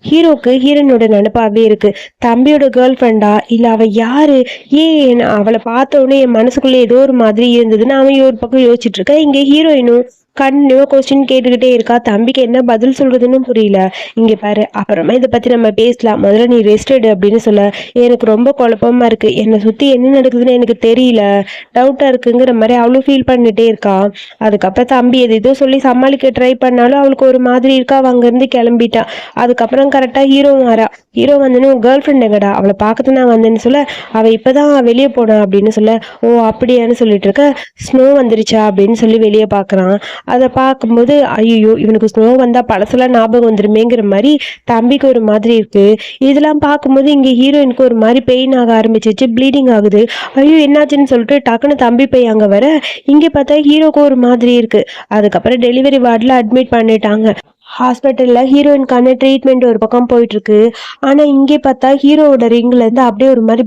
ஹீரோக்கு ஹீரோனோட நினைப்பாவே இருக்கு. தம்பியோட கேர்ள் ஃப்ரெண்டா இல்ல அவ யாரு, ஏன் அவளை பார்த்த உடனே என் மனசுக்குள்ள ஏதோ ஒரு மாதிரி இருந்ததுன்னு அவன் ஒரு பக்கம் யோசிச்சுட்டு இருக்க. இங்க ஹீரோயினும் கண்டினியூவா கொஸ்டின் கேட்டுக்கிட்டே இருக்கா. தம்பிக்கு என்ன பதில் சொல்றதுன்னு புரியல. இங்க பாரு, அப்புறமா இதை பத்தி நம்ம பேசலாம், முதல்ல நீ ரெஸ்ட் எடு அப்படின்னு சொல்ல, எனக்கு ரொம்ப குழப்பமா இருக்கு, என்னை சுத்தி என்ன நடக்குதுன்னு எனக்கு தெரியல, டவுட்டா இருக்குங்கிற மாதிரி அவளும் ஃபீல் பண்ணிட்டே இருக்கா. அதுக்கப்புறம் தம்பி எதோ சொல்லி சமாளிக்க ட்ரை பண்ணாலும் அவளுக்கு ஒரு மாதிரி இருக்கா. அவ அங்கிருந்து கிளம்பிட்டா. அதுக்கப்புறம் கரெக்டா ஹீரோ வந்து கேர்ள் ஃப்ரெண்ட் எங்கடா, அவளை பார்க்கறது நான் வந்தேன்னு சொல்ல, அவ இப்பதான் வெளியே போனா அப்படின்னு சொல்ல, ஓ அப்படியான்னு சொல்லிட்டு இருக்க. ஸ்னோ வந்துருச்சா அப்படின்னு சொல்லி வெளியே பாக்குறான். அதை பார்க்கும்போது ஐயோ இவனுக்கு ஸ்னோ வந்தா பழசெல்லாம் ஞாபகம் வந்துருமேங்கிற மாதிரி தம்பிக்கு ஒரு மாதிரி இருக்கு. இதெல்லாம் பார்க்கும்போது இங்க ஹீரோயினுக்கு ஒரு மாதிரி பெயின் ஆக ஆரம்பிச்சிச்சு, ப்ளீடிங் ஆகுது. ஐயோ என்னாச்சுன்னு சொல்லிட்டு டக்குன்னு தம்பி போய் அங்க வர, இங்க பார்த்தா ஹீரோக்கு ஒரு மாதிரி இருக்கு. அதுக்கப்புறம் டெலிவரி வார்டில் அட்மிட் பண்ணிட்டாங்க. ஹாஸ்பிட்டல்ல ஹீரோயினுக்கான ட்ரீட்மெண்ட் ஒரு பக்கம் போயிட்டு இருக்கு. ஆனா இங்கே பார்த்தா ஹீரோவோட ரிங்ல இருந்து அப்படியே ஒரு மாதிரி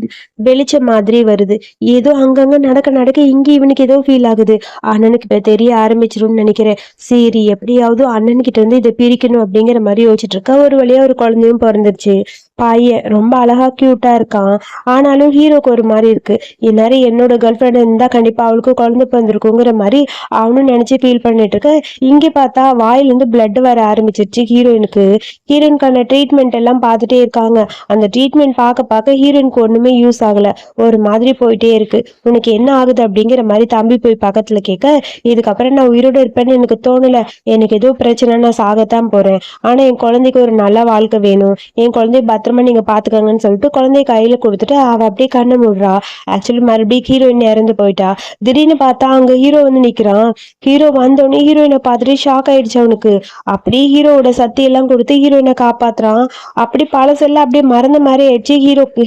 வெளிச்சம் மாதிரி வருது. ஏதோ அங்கங்க நடக்க நடக்க இங்க இவனுக்கு ஏதோ ஃபீல் ஆகுது. அண்ணனுக்கு இப்ப தெரிய ஆரம்பிச்சிரும்னு நினைக்கிறேன். சரி எப்படியாவது அண்ணன்கிட்ட இருந்து இதை பிரிக்கணும் அப்படிங்கிற மாதிரி யோசிச்சுட்டு இருக்கா. ஒரு வழியா ஒரு குழந்தையும் பிறந்துருச்சு. பையன் ரொம்ப அழகா கியூட்டா இருக்கான். ஆனாலும் ஹீரோக்கு ஒரு மாதிரி இருக்கு. இந்நேரம் என்னோட கேர்ள் ஃப்ரெண்ட் இருந்தா கண்டிப்பா அவளுக்கு குழந்தை பிறந்திருக்குங்கிற மாதிரி அவனும் நினைச்சு ஃபீல் பண்ணிட்டு இருக்க. இங்க பார்த்தா வாயிலிருந்து பிளட் வர ஆரம்பிச்சிருச்சு ஹீரோயினுக்கு. ஹீரோயினுக்கான ட்ரீட்மெண்ட் எல்லாம் பார்த்துட்டே இருக்காங்க. அந்த ட்ரீட்மெண்ட் பார்க்க ஹீரோயினுக்கு ஒண்ணுமே யூஸ் ஆகல. ஒரு மாதிரி போயிட்டே இருக்கு. உனக்கு என்ன ஆகுது அப்படிங்கிற மாதிரி தம்பி போய் பக்கத்துல கேட்க, இதுக்கப்புறம் நான் உயிரோட இருப்பேன்னு எனக்கு தோணல, எனக்கு ஏதோ பிரச்சனை, நான் சாகத்தான் போறேன், ஆனா என் குழந்தைக்கு ஒரு நல்ல வாழ்க்கை வேணும், என் குழந்தைய பத்திரமா நீங்க பாத்துக்கங்கன்னு சொல்லிட்டு குழந்தைய கையில கொடுத்துட்டு அவ அப்படியே கண்ணை மூடுறா. ஆக்சுவலி மறுபடியும் ஹீரோயின் இறந்து போயிட்டா. திடீர்னு பார்த்தா அங்க ஹீரோ வந்து நிக்கிறான். ஹீரோ வந்தோடனே ஹீரோயினை பார்த்துட்டு ஷாக் ஆயிடுச்சு அவனுக்கு. அப்படியே ஹீரோவோட சக்தி எல்லாம் கொடுத்து ஹீரோயினை காப்பாத்துறான். அப்படி பழசெல்லாம் அப்படியே மறந்த மாதிரி ஆயிடுச்சு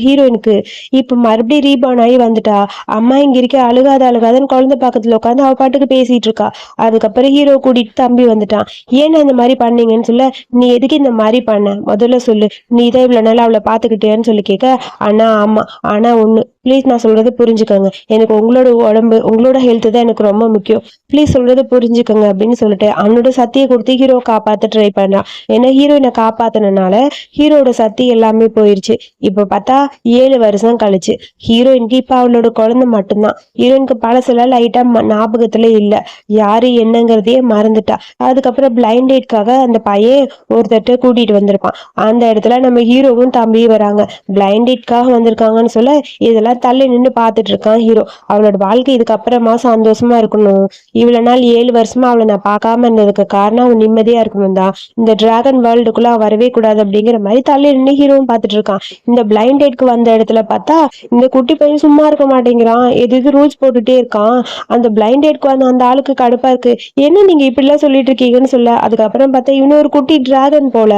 ஹீரோயினுக்கு. இப்ப மறுபடியும் ரீபார்ன் ஆகி வந்துட்டா. அம்மா இங்க இருக்க, அழுகாதன்னு குழந்தை பக்கத்துல உட்காந்து அவ பாட்டுக்கு பேசிட்டு இருக்கா. அதுக்கப்புறம் ஹீரோ கூட்டிட்டு தம்பி வந்துட்டான். ஏன் இந்த மாதிரி பண்ணீங்கன்னு சொல்ல, நீ எதுக்கு இந்த மாதிரி பண்ண முதல்ல சொல்லு, நீ தான் இவ்வளவு நாள் அவளை பாத்துக்கிட்டேன்னு சொல்லி கேட்க, அண்ணா ஆமா, ஆனா ஒண்ணு ப்ளீஸ் நான் சொல்றது புரிஞ்சுக்கோங்க, எனக்கு உங்களோட உடம்பு உங்களோட ஹெல்த் தான் எனக்கு ரொம்ப முக்கியம், ப்ளீஸ் சொல்றது புரிஞ்சுக்கோங்க அப்படின்னு சொல்லிட்டு அவனோட சத்தியை கொடுத்து ஹீரோ காப்பாத்த ட்ரை பண்ணான். ஏன்னா ஹீரோயினை காப்பாத்தினால ஹீரோட சக்தி எல்லாமே போயிருச்சு. இப்ப பார்த்தா 7 வருஷம் கழிச்சு ஹீரோயினுக்கு இப்ப அவளோட குழந்தை மட்டும்தான். ஹீரோயினுக்கு பழசெல்லாம் லைட்டா ஞாபகத்துல இல்ல, யாரு என்னங்கிறதையே மறந்துட்டா. அதுக்கப்புறம் பிளைண்ட் டேட்காக அந்த பையன் ஒருத்தட்ட கூட்டிட்டு வந்திருப்பான். அந்த இடத்துல நம்ம ஹீரோவும் தம்பியும் வராங்க. பிளைண்ட் டேட்காக வந்திருக்காங்கன்னு சொல்ல, இதெல்லாம் தள்ளி நின்று பார்த்துட்டு இருக்கான் ஹீரோ. அவளோட வாழ்க்கை இதுக்கப்புறமா சந்தோஷமா இருக்கணும், இவ்வளவு நாள் 7 வருஷமா அவளை நான் பார்க்காம இருந்ததுக்கு காரணம் அவன் நிம்மதியா இருக்கணும் தான், இந்த டிராகன் வேர்ல்டுக்குள்ள வரவே கூடாது அப்படிங்கிற மாதிரி தள்ளி நின்று ஹீரோவும் பார்த்துட்டு இருக்கான். இந்த பிளைண்ட் டேட்க்கு வந்த இடத்துல பார்த்தா இந்த குட்டி பையன் சும்மா இருக்க மாட்டேங்கிறான், எது ரூல்ஸ் போட்டுட்டே இருக்கான். அந்த பிளைண்ட் டேட்க்கு வந்த அந்த ஆளுக்கு கடுப்பா இருக்கு, என்ன நீங்க இப்படிலாம் சொல்லிட்டு இருக்கீங்கன்னு சொல்ல, அதுக்கப்புறம் பார்த்தா இன்னும் ஒரு குட்டி டிராகன் போல,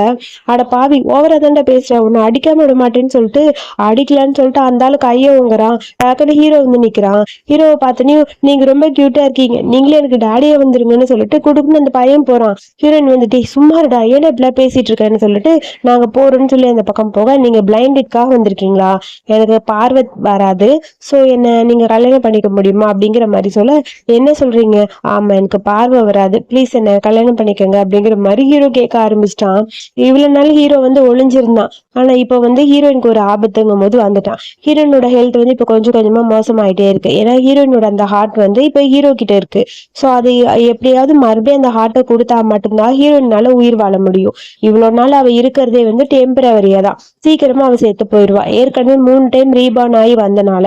அட பாவி ஓவரா தாண்டா பேசுற, உன்னை அடிக்காம விட மாட்டேன்னு சொல்லிட்டு அடிக்கலான்னு சொல்லிட்டு அந்த ஆளுக்கு ஐயோங்கிறான். டக்குனு ஹீரோ வந்து நிக்கிறான். ஹீரோவை பார்த்தனே, நீங்க ரொம்ப கியூட்டா இருக்கீங்க, நீங்களே எனக்கு டாடியா வந்துருங்கன்னு சொல்லிட்டு குடுக்குன்னு அந்த பையன் போறான். ஹீரோயின் வந்துட்டு சும்மாடா ஏன்னா இப்படிலாம் பேசிட்டு இருக்கேன்னு சொல்லிட்டு நாங்க போறோம்னு சொல்லி அந்த பக்கம் போக, நீங்க பிளைண்டுக்காக வந்திருக்கீங்களா, எனக்கு பார்வை வராது, சோ என்ன நீங்க கல்யாணம் பண்ணிக்க முடியுமா அப்படிங்கிற மாதிரி சொல்ல, என்ன சொல்றீங்க, ஆமா எனக்கு பார்வை வராது, ப்ளீஸ் என்ன கல்யாணம் பண்ணிக்கங்க அப்படிங்கிற மாதிரி ஹீரோ கேட்க ஆரம்பிச்சிட்டான். இவ்வளவு நாள் ஹீரோ வந்து ஒளிஞ்சிருந்தான். ஆனா இப்ப வந்து ஹீரோயினுக்கு ஒரு ஆபத்துங்கும் போது வந்துட்டான். ஹீரோயினோட ஹெல்த் வந்து இப்ப கொஞ்சம் கொஞ்சமா மோசமாயிட்டே இருக்கு. ஏன்னா ஹீரோயினோட அந்த ஹார்ட் வந்து இப்ப ஹீரோ கிட்ட இருக்கு. சோ அது எப்படியாவது மறுபடியும் அந்த ஹார்ட்டை கொடுத்தா மட்டும்தான் ஹீரோயினால உயிர் வாழ முடியும். இவ்வளவு நாள் அவ இருக்கிறதே வந்து டெம்பரவரியா தான், சீக்கிரமா அவ சேர்த்து போயிடுவா. ஏற்கனவே 3 டைம் ரீபார்ன் ஆகி வந்தனால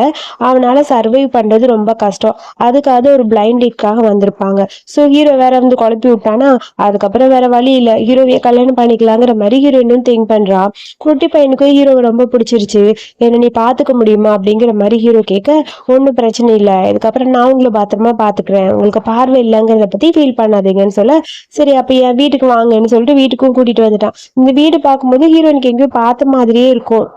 அவனால சர்வைவ் பண்றது ரொம்ப கஷ்டம். அதுக்காக ஒரு பிளைண்ட் டேட்காக வந்திருப்பாங்க. சோ ஹீரோ வேற வந்து குழப்பி விட்டானா, அதுக்கப்புறம் வேற வழி இல்ல, ஹீரோவைய கல்யாணம் பண்ணிக்கலாங்கிற மாதிரி ஹீரோயினும் திங்க் பண்றா. கூட குட்டி பையனுக்கும் ஹீரோ ரொம்ப பிடிச்சிருச்சு. என்ன நீ பாத்துக்க முடியுமா அப்படிங்கிற மாதிரி ஹீரோ கேட்க, ஒன்றும் பிரச்சனை இல்லை, இதுக்கப்புறம் நான் உங்களை பத்திரமா பாத்துக்கிறேன், உங்களுக்கு பார்வை இல்லைங்கிறத பத்தி ஃபீல் பண்ணாதீங்கன்னு சொல்ல, சரி அப்ப என் வீட்டுக்கு வாங்கன்னு சொல்லிட்டு வீட்டுக்கும் கூட்டிட்டு வந்துட்டான். இந்த வீடு பார்க்கும்போது ஹீரோனுக்கு எங்கேயும் பார்த்த மாதிரியே இருக்கும்.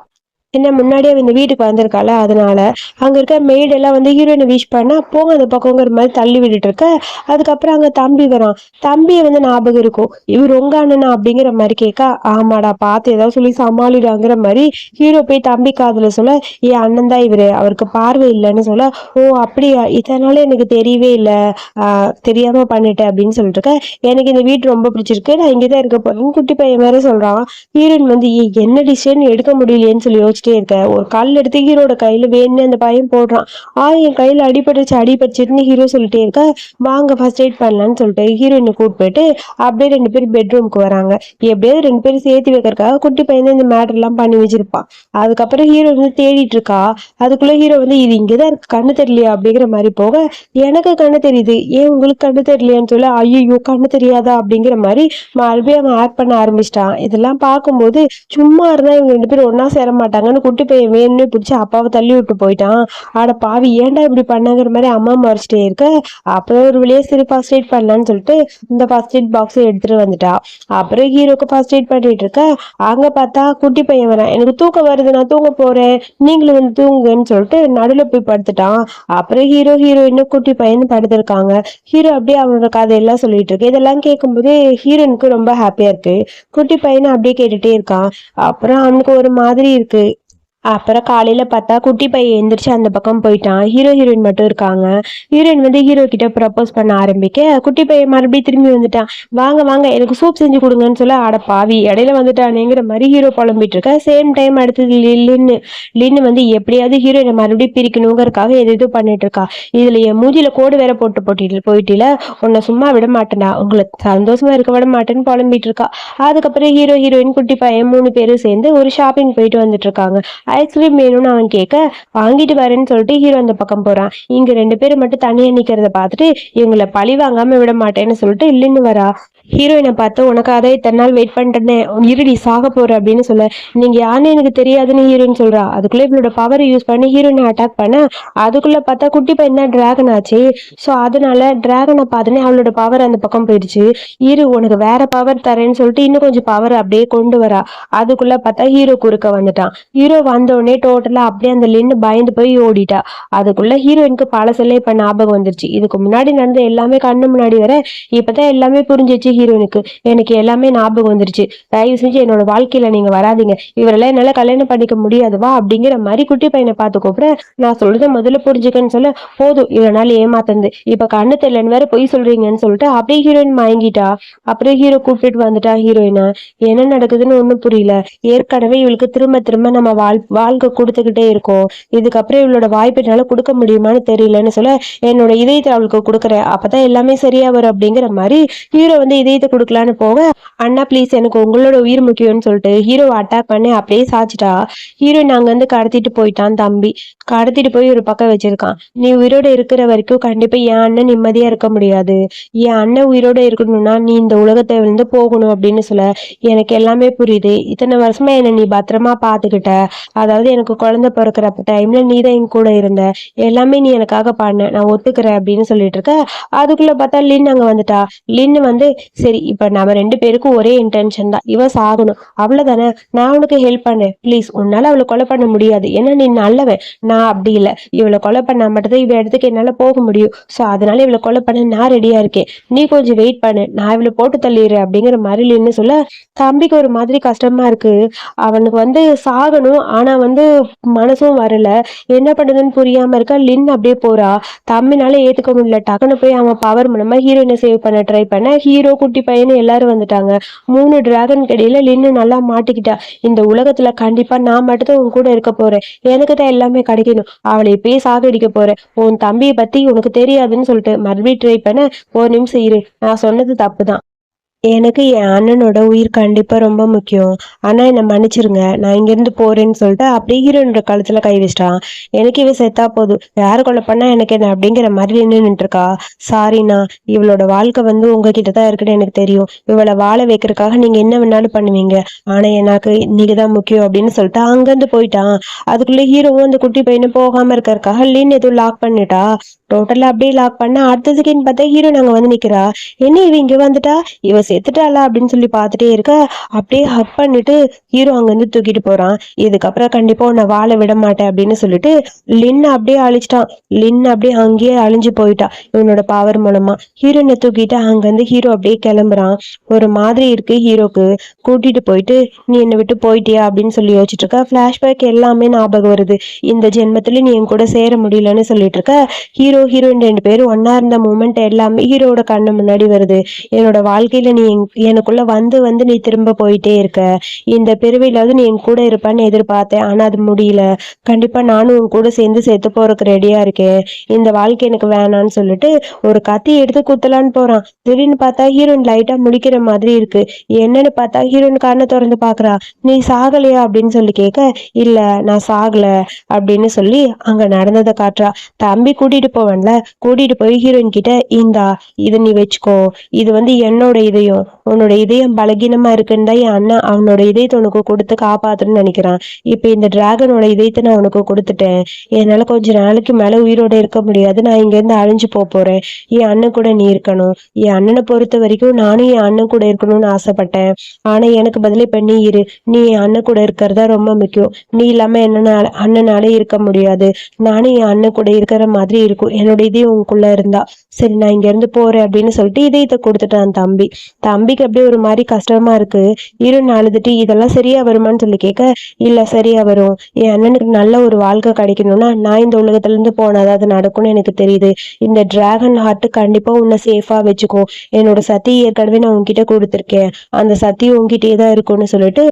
என்ன முன்னாடியே இந்த வீட்டுக்கு வந்திருக்கால, அதனால அங்க இருக்க மெய்டு எல்லாம் ஹீரோயினை விஷ் பண்ணா போங்க அந்த பக்கங்கிற மாதிரி தள்ளி விட்டுட்டு இருக்க. அதுக்கப்புறம் அங்க தம்பி வரான். தம்பியை ஞாபகம் இருக்கும், இவர் உங்க அண்ணனா அப்படிங்கிற மாதிரி கேட்க, ஆமாடா பார்த்து ஏதாவது சொல்லி சமாளிடாங்கிற மாதிரி ஹீரோ போய் தம்பி காதுல சொல்ல, என் அண்ணன் தான் இவரு, அவருக்கு பார்வை இல்லைன்னு சொல்ல, ஓ அப்படியா, இதனால எனக்கு தெரியவே இல்லை, தெரியாம பண்ணிட்டேன் அப்படின்னு சொல்லிட்டு இருக்க. எனக்கு இந்த வீட்டு ரொம்ப பிடிச்சிருக்கு, நான் இங்கதான் இருக்க போறேன் குட்டி பையன் வேற சொல்றான். ஹீரோயின் என்ன டிசிஷன் எடுக்க முடியலையேன்னு சொல்லி யோசிச்சிட்டே இருக்க. ஒரு கல் எடுத்து ஹீரோட கையில வேணும்னு அந்த பையன் போடுறான். என் கையில அடிபட்டுச்சுன்னு ஹீரோ சொல்லிட்டே இருக்க. வாங்க ஃபர்ஸ்ட் எய்ட் பண்ணலான்னு சொல்லிட்டு ஹீரோயினை கூட்டு போயிட்டு அப்படியே 2 பேரும் பெட்ரூமுக்கு வராங்க. எப்படியாவது 2 பேரும் சேர்த்து வைக்கிறதுக்காக குட்டி பையன் இந்த மேட்டர் எல்லாம் பண்ணி வச்சிருப்பான். அதுக்கப்புறம் ஹீரோ தேடிட்டு இருக்கா. அதுக்குள்ள ஹீரோ இது இங்கதான் இருக்கு, கண்ணு தெரியலையா அப்படிங்கிற மாதிரி போக, எனக்கு கண்ணு தெரியுது, ஏன் உங்களுக்கு கண்ணு தெரியலையான்னு சொல்ல, ஐயோ கண்ணு தெரியாதா அப்படிங்கிற மாதிரி மறுபடியும் அவன் ஆக்ட் பண்ண ஆரம்பிச்சிட்டான். இதெல்லாம் பார்க்கும்போது சும்மா இருந்தா இவங்க 2 பேரும் ஒன்னா சேர மாட்டாங்கன்னு குட்டி பையன் வேணும்னு பிடிச்சி அப்பாவை தள்ளி விட்டு போயிட்டான். ஆட பாவி ஏன்டா இப்படி பண்ணாங்கிற மாதிரி அம்மா மறைச்சிட்டே இருக்க. அப்புறம் ஒரு வழியா சரி ஃபர்ஸ்ட் எய்ட் பண்ணலான்னு சொல்லிட்டு இந்த ஃபர்ஸ்ட் எய்ட் பாக்ஸ் எடுத்துட்டு வந்துட்டா. அப்புறம் ஹீரோக்கு ஃபர்ஸ்ட் எய்ட் பண்ணிட்டு இருக்க. அங்க பார்த்தா குட்டி பையன் வரான். எனக்கு தூக்கம் வருது, நான் தூங்க போறேன், நீங்களும் தூங்குன்னு சொல்லிட்டு நடுவில் போய் படுத்துட்டான். அப்புறம் ஹீரோயின் குட்டி பையன் படுத்திருக்காங்க. ஹீரோ அப்படியே அவனோட கதையெல்லாம் சொல்லிட்டு இருக்கு. இதெல்லாம் கேட்கும்போது ஹீரோனுக்கு ரொம்ப ஹாப்பியா இருக்கு. குட்டி பையனை அப்படியே கேட்டுட்டே இருக்கான். அப்புறம் அவனுக்கு ஒரு மாதிரி இருக்கு. அப்புறம் காலையில பார்த்தா குட்டி பையன் எந்திரிச்சு அந்த பக்கம் போயிட்டான். ஹீரோயின் மட்டும் இருக்காங்க. ஹீரோயின் ஹீரோ கிட்ட ப்ரப்போஸ் பண்ண ஆரம்பிக்க, குட்டி பையன் மறுபடியும் திரும்பி வந்துட்டான். வாங்க வாங்க எனக்கு சூப் செஞ்சு கொடுங்கன்னு சொல்ல, அட பாவி இடையில வந்துட்டானேங்கிற மாதிரி ஹீரோ புலம்பிட்டு இருக்க. சேம் டைம் அடுத்தது லின்னு எப்படியாவது ஹீரோயினை மறுபடியும் பிரிக்கணுங்கிறதுக்காக எது பண்ணிட்டு இருக்கா. இதுல என் மூஞ்சில கோடு வேற போயிட்டில, உன்னை சும்மா விட மாட்டேனா, உங்களுக்கு சந்தோஷமா இருக்க விட மாட்டேன்னு புலம்பிட்டு இருக்கா. அதுக்கப்புறம் ஹீரோயின் குட்டி பையன் 3 பேரும் சேர்ந்து ஒரு ஷாப்பிங் போயிட்டு வந்துட்டு இருக்காங்க. ஐஸ்கிரீம் வேணும்னு அவன் கேட்க, வாங்கிட்டு வரேன்னு சொல்லிட்டு ஹீரோ அந்த பக்கம் போறான். இங்க 2 பேரும் மட்டும் தனியா நிக்கிறத பார்த்துட்டு, எங்களை பழி வாங்காம விட மாட்டேன்னு சொல்லிட்டு இல்லைன்னு வரா. ஹீரோயினை பார்த்து, உனக்கு அதை இத்தனை நாள் வெயிட் பண்ணிட்டேன்னு, இருடி சாக போற அப்படின்னு சொல்ல, நீங்க யாருன்னு எனக்கு தெரியாதுன்னு ஹீரோயின் சொல்றா. அதுக்குள்ள இவளோட பவரை யூஸ் பண்ணி ஹீரோயினை அட்டாக் பண்ண, அதுக்குள்ள பார்த்தா குட்டி பையன் தான் டிராகன் ஆச்சு. ஸோ அதனால டிராகனை பார்த்துன்னு அவளோட பவர் அந்த பக்கம் போயிடுச்சு. உனக்கு வேற பவர் தரேன்னு சொல்லிட்டு இன்னும் கொஞ்சம் பவர் அப்படியே கொண்டு வரா. அதுக்குள்ள பார்த்தா ஹீரோ குறுக்க வந்துட்டான். ஹீரோ வந்தோடனே டோட்டலா அப்படியே அந்த லின்னு பயந்து போய் ஓடிட்டா. அதுக்குள்ள ஹீரோயினுக்கு பழசெல்லாம் இப்ப ஞாபகம் வந்துருச்சு. இதுக்கு முன்னாடி நடந்த எல்லாமே கண்ணு முன்னாடி வர இப்பதான் எல்லாமே புரிஞ்சிச்சு ஹீரோயினுக்கு. எனக்கு எல்லாமே ஞாபகம் வந்துருச்சு, தயவு செஞ்சு என்னோட வாழ்க்கையில நீங்க வராதிங்க, இவரெல்லாம் என்னால கல்யாணம் பண்ணிக்க முடியாதுவா அப்படிங்கிற மாதிரி குட்டி பையனை பார்த்து கூப்பிட, நான் சொல்றத முதல்ல புரிஞ்சுக்கன்னு சொல்ல, போதும் இவ்வளவு நாள் ஏமாத்தந்து, இப்ப கண்ணு தெரியலன்னு வேற பொய் சொல்றீங்கன்னு சொல்லிட்டு அப்படியே ஹீரோயின் மயங்கிட்டா. அப்புறம் ஹீரோ கூப்பிட்டுட்டு வந்துட்டா ஹீரோயினை. என்ன நடக்குதுன்னு ஒண்ணும் புரியல. ஏற்கனவே இவளுக்கு திரும்ப திரும்ப நம்ம வாழ்க்கை கொடுத்துக்கிட்டே இருக்கோம், இதுக்கப்புறம் இவளோட வாய்ப்பு என்னால கொடுக்க முடியுமான்னு தெரியலன்னு சொல்ல, என்னோட இதயத்தை அவளுக்கு கொடுக்குறேன், அப்பதான் எல்லாமே சரியா வரும் அப்படிங்கிற மாதிரி ஹீரோ இதயத்தை கொடுக்கலான்னு போக, அண்ணா ப்ளீஸ் எனக்கு உங்களோட உயிர் முக்கியம்னு சொல்லிட்டு ஹீரோவை அட்டாக் பண்ணி அப்படியே சாச்சிட்டா. ஹீரோயின் அங்க கடத்திட்டு போயிட்டான் தம்பி. கடத்திட்டு போய் ஒரு பக்கம் வச்சிருக்கான். நீ உயிரோட இருக்கிற வரைக்கும் கண்டிப்பா என் அண்ணன் நிம்மதியா இருக்க முடியாது, என் அண்ணன் உயிரோட இருக்கணும்னா நீ இந்த உலகத்தை போகணும் அப்படின்னு சொல்ல, எனக்கு எல்லாமே புரியுது, இத்தனை வருஷமா என்ன நீ பத்திரமா பாத்துக்கிட்ட, அதாவது எனக்கு குழந்தை பிறக்கிறப்ப டைம்ல நீ தான் என் கூட இருந்த, எல்லாமே நீ எனக்காக பண்ண, நான் ஒத்துக்கிறேன் அப்படின்னு சொல்லிட்டு இருக்க. அதுக்குள்ள பார்த்தா லின் அங்க வந்துட்டா. லின்னு சரி இப்ப நம்ம 2 பேருக்கும் ஒரே இன்டென்ஷன் தான், இவ சாகணும் அவ்வளவுதானே, நான் உனக்கு ஹெல்ப் பண்ணேன், ப்ளீஸ் உன்னால அவளை கொலை பண்ண முடியாது, ஏன்னா நீ நல்லவன், நான் அப்படி இல்லை, இவளை கொலை பண்ண மட்டும்தான் இவ இடத்துக்கு என்னால போக முடியும், ஸோ அதனால இவளை கொலை பண்ண நான் ரெடியா இருக்கேன், நீ கொஞ்சம் வெயிட் பண்ணு, நான் இவளை போட்டு தள்ளிடுறேன் அப்படிங்கிற மாதிரி லின்னு சொல்ல, தம்பிக்கு ஒரு மாதிரி கஷ்டமா இருக்கு. அவனுக்கு சாகணும், ஆனா மனசும் வரல, என்ன பண்ணுதுன்னு புரியாம இருக்க. லின் அப்படியே போறா. தம்பினால ஏத்துக்க முடியல. டக்குன்னு போய் அவன் பவர் மூலமா ஹீரோயினை சேவ் பண்ண ட்ரை பண்ண, ஹீரோ குட்டி பையனு எல்லாரும் வந்துட்டாங்க. 3 டிராகன் கடையில லின்னு நல்லா மாட்டிக்கிட்டா. இந்த உலகத்துல கண்டிப்பா நான் மட்டும்தான் உன் கூட இருக்க போறேன், எனக்கு தான் எல்லாமே கிடைக்கணும், அவளை இப்பயே சாகடிக்க போறேன், உன் தம்பியை பத்தி உனக்கு தெரியாதுன்னு சொல்லிட்டு மறுபடியும் ட்ரை பண்ண, ஒரு நிமிஷம் இரு, நான் சொன்னது தப்புதான், எனக்கு என் அண்ணனோட உயிர் கண்டிப்பா ரொம்ப முக்கியம். ஆனா என்ன மன்னிச்சிருங்க. நான் இங்கேருந்து போறேன்னு சொல்லிட்டு அப்படியே ஹீரோயினோட கழுத்துல கை வச்சுட்டான். எனக்கு இவ செத்தா போதும். யார் கொலை பண்ணா எனக்கு என்ன அப்படிங்கிற மாதிரி நின்னுட்டு இருக்கா. சாரிண்ணா. இவளோட வாழ்க்கை உங்ககிட்ட தான் இருக்குன்னு எனக்கு தெரியும். இவள வாழ வைக்கிறதுக்காக நீங்க என்ன வேணாலும் பண்ணுவீங்க. ஆனா எனக்கு நீங்க தான் முக்கியம் அப்படின்னு சொல்லிட்டு அங்கேருந்து போயிட்டான். அதுக்குள்ள ஹீரோவும் அந்த குட்டி பையனும் போகாம இருக்கறதுக்காக லின் ஏதோ லாக் பண்ணிட்டா. டோட்டலா அப்படியே லாக் பண்ண அடுத்த செகண்ட் பார்த்தா ஹீரோயின் அங்க வந்து நிக்கிறா. என்ன இவ இங்க வந்துட்டா? இவ செத்துட்டாளா அப்படின்னு சொல்லி பார்த்துட்டே இருக்க, அப்படியே ஹக் பண்ணிட்டு ஹீரோ அங்கிருந்து தூக்கிட்டு போறான். இதுக்கப்புறம் கண்டிப்பா உன்னை வாழ விட மாட்டேன் அப்படின்னு சொல்லிட்டு லின் அப்படியே அழிச்சிட்டான். லின் அப்படியே அங்கேயே அழிஞ்சு போயிட்டா இவனோட பவர் மூலமா. ஹீரோயினை தூக்கிட்டு அங்கிருந்து ஹீரோ அப்படியே கிளம்புறான். ஒரு மாதிரி இருக்கு ஹீரோக்கு. கூட்டிட்டு போயிட்டு நீ என்னை விட்டு போயிட்டியா அப்படின்னு சொல்லி யோசிச்சுட்டு இருக்க. பிளாஷ்பேக் எல்லாமே ஞாபகம் வருது. இந்த ஜென்மத்துல நீ என் கூட சேர முடியலன்னு சொல்லிட்டு இருக்க. ஹீரோயின் 2 பேரும் ஒன்னா இருந்த மூமெண்ட் எல்லாமே ஹீரோட கண்ணு முன்னாடி வருது. என்னோட வாழ்க்கையில நீ எனக்குள்ள வந்து நீ திரும்ப போயிட்டே இருக்க. இந்த பிறவிலாவது நீ என் கூட இருப்பான்னு எதிர்பார்த்தேன். ஆனா அது முடியல. கண்டிப்பா நானும் உன் கூட சேர்ந்து செத்து போறதுக்கு ரெடியா இருக்கேன். இந்த வாழ்க்கை எனக்கு வேணான்னு சொல்லிட்டு ஒரு கத்தி எடுத்து குத்தலான்னு போறான். திடீர்னு பார்த்தா ஹீரோயின் லைட்டா முடிக்கிற மாதிரி இருக்கு. என்னன்னு பார்த்தா ஹீரோயின் கண்ணை திறந்து பாக்குறா. நீ சாகலையா அப்படின்னு சொல்லி கேட்க, இல்ல நான் சாகல அப்படின்னு சொல்லி அங்க நடந்ததை காட்டுறா. தம்பி கூட்டிட்டு போவன்ல, கூட்டிட்டு போய் ஹீரோயின் கிட்ட இந்தா இதை நீ வச்சுக்கோ. இது என்னோட இதயம். உன்னோட இதயம் பலகீனமா இருக்குன்னு தான் என் அண்ணன் அவனோட இதயத்தை உனக்கு கொடுத்து காப்பாத்தணும்னு நினைக்கிறான். இப்ப இந்த டிராகனோட இதயத்தை நான் உனக்கு கொடுத்துட்டேன். என்னால கொஞ்ச நாளைக்கு மேல உயிரோட இருக்க முடியாது. நான் இங்க இருந்து அழிஞ்சு போறேன். என் அண்ணன் கூட நீ இருக்கணும். என் அண்ணனை பொறுத்த வரைக்கும் நானும் என் அண்ணன் கூட இருக்கணும்னு ஆசைப்பட்டேன். ஆனா எனக்கு பதிலா இப்ப நீ இரு. நீ என் அண்ணன் கூட இருக்கிறதா ரொம்ப முக்கியம். நீ இல்லாம என்னனால அண்ணனால இருக்க முடியாது. நானும் என் அண்ணன் கூட இருக்கிற மாதிரி இருக்கும். என்னோட இதயம் உனக்குள்ள இருந்தா சரி, நான் இங்க இருந்து போறேன் அப்படின்னு சொல்லிட்டு இதயத்தை கொடுத்துட்டான் தம்பி. தம்பிக்கு அப்படியே ஒரு மாதிரி கஷ்டமா இருக்கு. ஹீரோயின் அழுதுட்டு இதெல்லாம் சரியா வருமான்னு சொல்லி கேட்க, இல்ல சரியா வரும். என் அண்ணனுக்கு நல்ல ஒரு வாழ்க்கை கிடைக்கணும்னா நான் இந்த உலகத்துல இருந்து போனாதான் அது நடக்கும்னு எனக்கு தெரியுது. இந்த டிராகன் ஹார்ட் கண்டிப்பா உன்னை சேஃபா வச்சுக்கோ. என்னோட சத்தி ஏற்கனவே நான் உன்கிட்ட கொடுத்துருக்கேன். அந்த சத்தி உன்கிட்டயே தான் இருக்கும்னு சொல்லிட்டு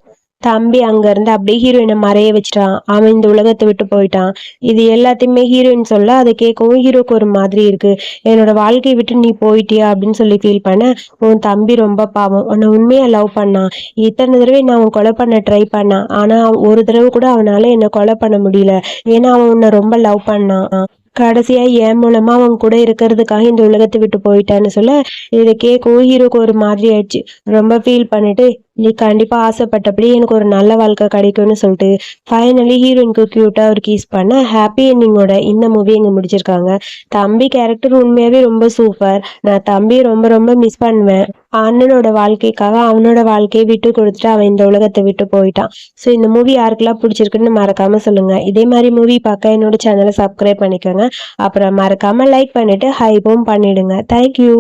தம்பி அங்க இருந்து அப்படியே ஹீரோயினை மறைய வச்சுட்டான். அவன் இந்த உலகத்தை விட்டு போயிட்டான். இது எல்லாத்தையுமே ஹீரோயின் சொல்ல அதை கேட்கவும் ஹீரோக்கு ஒரு மாதிரி இருக்கு. என்னோட வாழ்க்கையை விட்டு நீ போயிட்டியா அப்படின்னு சொல்லி ஃபீல் பண்ண. உன் தம்பி ரொம்ப பாவம். உன்னை உண்மையா லவ் பண்ணான். இத்தனை தடவை நான் அவன் கொலை பண்ண ட்ரை பண்ணான். ஆனா ஒரு தடவை கூட அவனால என்னை கொலை பண்ண முடியல. ஏன்னா அவன் உன்னை ரொம்ப லவ் பண்ணான். கடைசியா என் மூலமா அவன் கூட இருக்கிறதுக்காக இந்த உலகத்தை விட்டு போயிட்டான்னு சொல்ல, இதை கேட்கவும் ஹீரோக்கு ஒரு மாதிரி ஆயிடுச்சு. ரொம்ப ஃபீல் பண்ணிட்டு நீ கண்டிப்பா ஆசைப்பட்டபடி எனக்கு ஒரு நல்ல வாழ்க்கை கிடைக்கும்னு சொல்லிட்டு ஃபைனலி ஹீரோயினுக்கு கியூட்டா ஒரு கீஸ் பண்ண ஹாப்பி எண்டிங்கோட இந்த மூவி இங்க முடிச்சிருக்காங்க. தம்பி கேரக்டர் உண்மையாவே ரொம்ப சூப்பர். நான் தம்பியை ரொம்ப ரொம்ப மிஸ் பண்ணுவேன். அண்ணனோட வாழ்க்கைக்காக அவனோட வாழ்க்கையை விட்டு கொடுத்துட்டு அவன் இந்த உலகத்தை விட்டு போயிட்டான். ஸோ இந்த மூவி யாருக்கெல்லாம் பிடிச்சிருக்குன்னு மறக்காம சொல்லுங்க. இதே மாதிரி மூவி பார்க்க என்னோட சேனலை சப்ஸ்கிரைப் பண்ணிக்கோங்க. அப்புறம் மறக்காம லைக் பண்ணிட்டு ஹைப்பும் பண்ணிடுங்க. தேங்க்யூ.